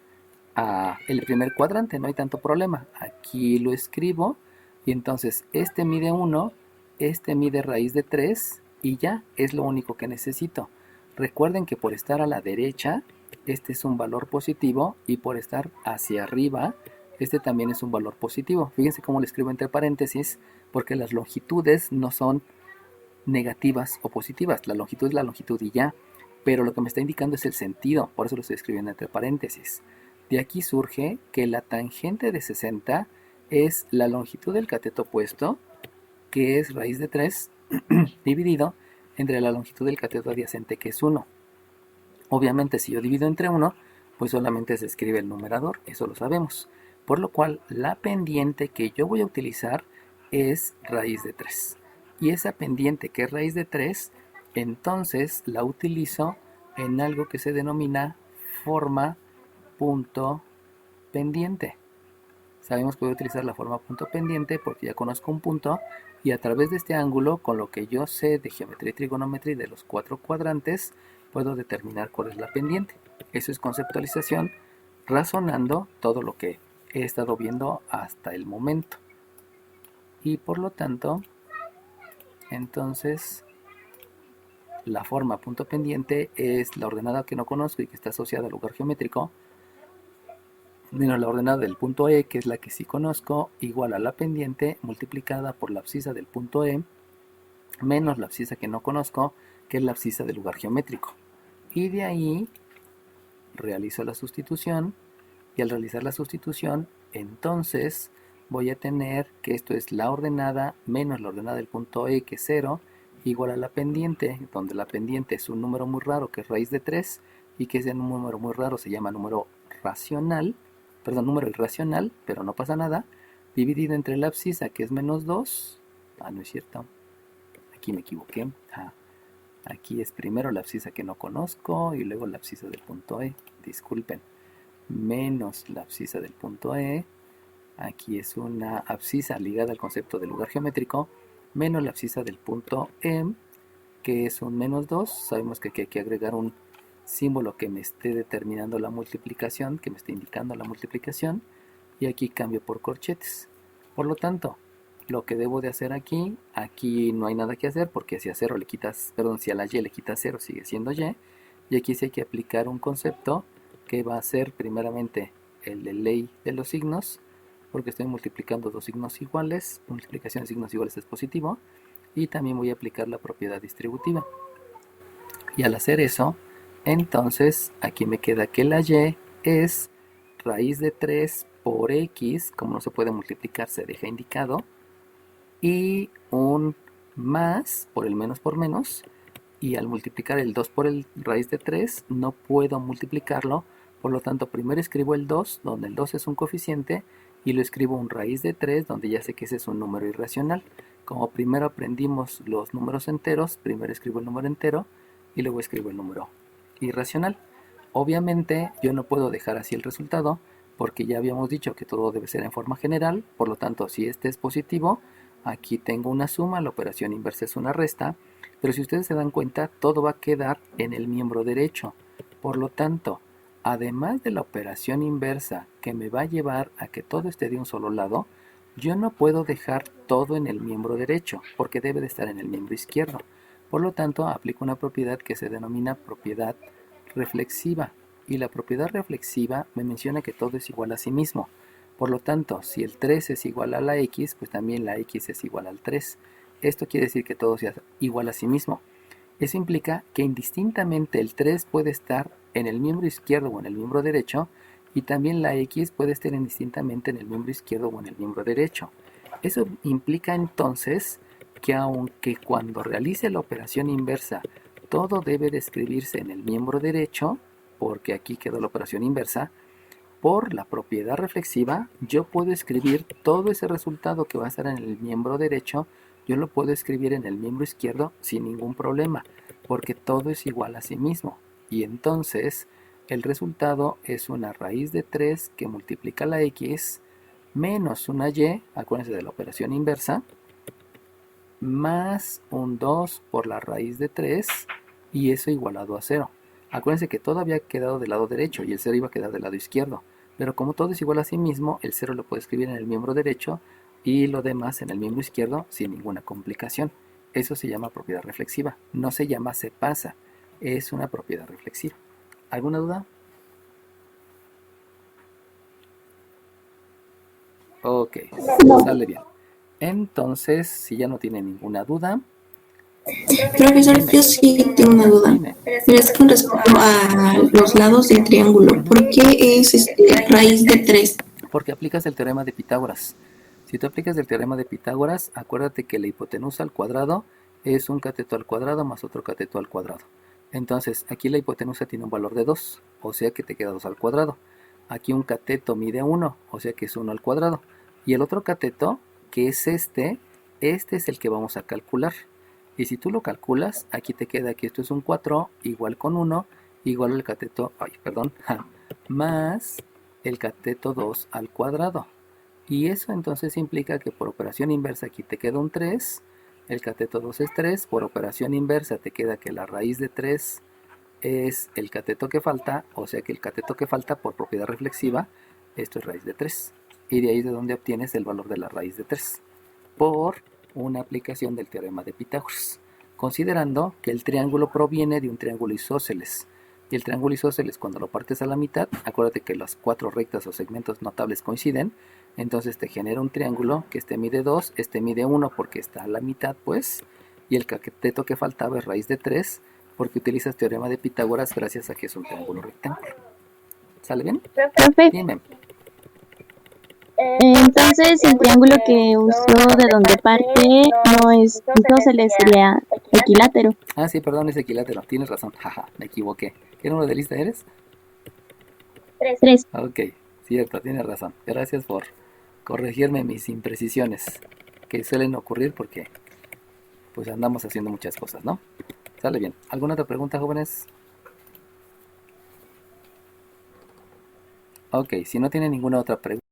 a el primer cuadrante, no hay tanto problema. Aquí lo escribo y entonces este mide 1, este mide raíz de 3 y ya es lo único que necesito. Recuerden que por estar a la derecha, este es un valor positivo y por estar hacia arriba, este también es un valor positivo. Fíjense cómo lo escribo entre paréntesis porque las longitudes no son negativas o positivas. La longitud es la longitud y ya. Pero lo que me está indicando es el sentido, por eso lo estoy escribiendo entre paréntesis. De aquí surge que la tangente de 60 es la longitud del cateto opuesto, que es raíz de 3, dividido entre la longitud del cateto adyacente, que es 1. Obviamente, si yo divido entre 1, pues solamente se escribe el numerador, eso lo sabemos. Por lo cual, la pendiente que yo voy a utilizar es raíz de 3. Y esa pendiente que es raíz de 3, entonces la utilizo en algo que se denomina forma punto pendiente. Sabemos que voy a utilizar la forma punto pendiente porque ya conozco un punto y a través de este ángulo, con lo que yo sé de geometría y trigonometría y de los 4 cuadrantes, puedo determinar cuál es la pendiente. Eso es conceptualización, razonando todo lo que he estado viendo hasta el momento. Y por lo tanto, entonces, la forma punto pendiente es la ordenada que no conozco y que está asociada al lugar geométrico, menos la ordenada del punto E, que es la que sí conozco, igual a la pendiente multiplicada por la abscisa del punto E, menos la abscisa que no conozco, que es la abscisa del lugar geométrico. Y de ahí realizo la sustitución, y al realizar la sustitución, entonces voy a tener que esto es la ordenada menos la ordenada del punto E, que es 0, igual a la pendiente, donde la pendiente es un número muy raro que es raíz de 3, y que ese número muy raro se llama número racional, número irracional, pero no pasa nada, dividido entre la abscisa, que es menos 2, no es cierto, aquí me equivoqué, aquí es primero la abscisa que no conozco, y luego la abscisa del punto E, disculpen, menos la abscisa del punto E, aquí es una abscisa ligada al concepto de lugar geométrico, menos la abscisa del punto E, que es un menos 2, sabemos que aquí hay que agregar un símbolo que me esté determinando la multiplicación, que me esté indicando la multiplicación, y aquí cambio por corchetes. Por lo tanto, lo que debo de hacer aquí no hay nada que hacer, porque si a cero le quitas, perdón, si a la y le quitas 0 sigue siendo y aquí sí hay que aplicar un concepto que va a ser primeramente el de ley de los signos, porque estoy multiplicando dos signos iguales, multiplicación de signos iguales es positivo, y también voy a aplicar la propiedad distributiva. Y al hacer eso, entonces aquí me queda que la y es raíz de 3 por x, como no se puede multiplicar se deja indicado, y un más por el menos por menos, y al multiplicar el 2 por el raíz de 3 no puedo multiplicarlo, por lo tanto primero escribo el 2, donde el 2 es un coeficiente, y lo escribo un raíz de 3, donde ya sé que ese es un número irracional. Como primero aprendimos los números enteros, primero escribo el número entero, y luego escribo el número irracional. Obviamente yo no puedo dejar así el resultado, porque ya habíamos dicho que todo debe ser en forma general, por lo tanto si este es positivo, aquí tengo una suma, la operación inversa es una resta, pero si ustedes se dan cuenta, todo va a quedar en el miembro derecho. Por lo tanto, además de la operación inversa que me va a llevar a que todo esté de un solo lado, yo no puedo dejar todo en el miembro derecho, porque debe de estar en el miembro izquierdo. Por lo tanto, aplico una propiedad que se denomina propiedad reflexiva. Y la propiedad reflexiva me menciona que todo es igual a sí mismo. Por lo tanto, si el 3 es igual a la x, pues también la x es igual al 3. Esto quiere decir que todo sea igual a sí mismo. Eso implica que indistintamente el 3 puede estar en el miembro izquierdo o en el miembro derecho, y también la x puede estar indistintamente en el miembro izquierdo o en el miembro derecho. Eso implica entonces que aunque cuando realice la operación inversa todo debe de escribirse en el miembro derecho, porque aquí quedó la operación inversa, por la propiedad reflexiva yo puedo escribir todo ese resultado que va a estar en el miembro derecho, yo lo puedo escribir en el miembro izquierdo sin ningún problema, porque todo es igual a sí mismo. Y entonces el resultado es una raíz de 3 que multiplica la x menos una y, acuérdense de la operación inversa, más un 2 por la raíz de 3, y eso igualado a 0. Acuérdense que todo había quedado del lado derecho y el 0 iba a quedar del lado izquierdo, pero como todo es igual a sí mismo, el 0 lo puedo escribir en el miembro derecho y lo demás en el miembro izquierdo sin ninguna complicación. Eso se llama propiedad reflexiva, no se llama se pasa, es una propiedad reflexiva. ¿Alguna duda? Ok, sale bien. Entonces, si ya no tiene ninguna duda, Profesor, yo sí tengo una duda, dime. pero es con respecto a los lados del triángulo. ¿Por qué es raíz de 3? Porque aplicas el teorema de Pitágoras. Si tú aplicas el teorema de Pitágoras, acuérdate que la hipotenusa al cuadrado es un cateto al cuadrado más otro cateto al cuadrado. Entonces, aquí la hipotenusa tiene un valor de 2, o sea que te queda 2 al cuadrado. Aquí un cateto mide 1, o sea que es 1 al cuadrado. Y el otro cateto, que es este es el que vamos a calcular. Y si tú lo calculas, aquí te queda que esto es un 4, igual con 1, igual al cateto, más el cateto 2 al cuadrado. Y eso entonces implica que por operación inversa aquí te queda un 3, el cateto 2 es 3, por operación inversa te queda que la raíz de 3 es el cateto que falta, o sea que el cateto que falta por propiedad reflexiva, esto es raíz de 3. Y de ahí es de donde obtienes el valor de la raíz de 3, por una aplicación del teorema de Pitágoras, considerando que el triángulo proviene de un triángulo isósceles. Y el triángulo isósceles, cuando lo partes a la mitad, acuérdate que las 4 rectas o segmentos notables coinciden, entonces te genera un triángulo que este mide 2, este mide 1 porque está a la mitad, pues, y el cateto que faltaba es raíz de 3, porque utilizas teorema de Pitágoras gracias a que es un triángulo rectángulo. ¿Sale bien? Profe, Dime. entonces el triángulo que usó de donde parte no es isósceles, sería equilátero. Ah, sí, perdón, es equilátero. Tienes razón. Jaja, me equivoqué. ¿Qué número de lista eres? 3. Ok, cierto, tienes razón. Gracias por corregirme mis imprecisiones que suelen ocurrir porque pues andamos haciendo muchas cosas, ¿no? Sale bien. ¿Alguna otra pregunta, jóvenes? Ok, si no tienen ninguna otra pregunta.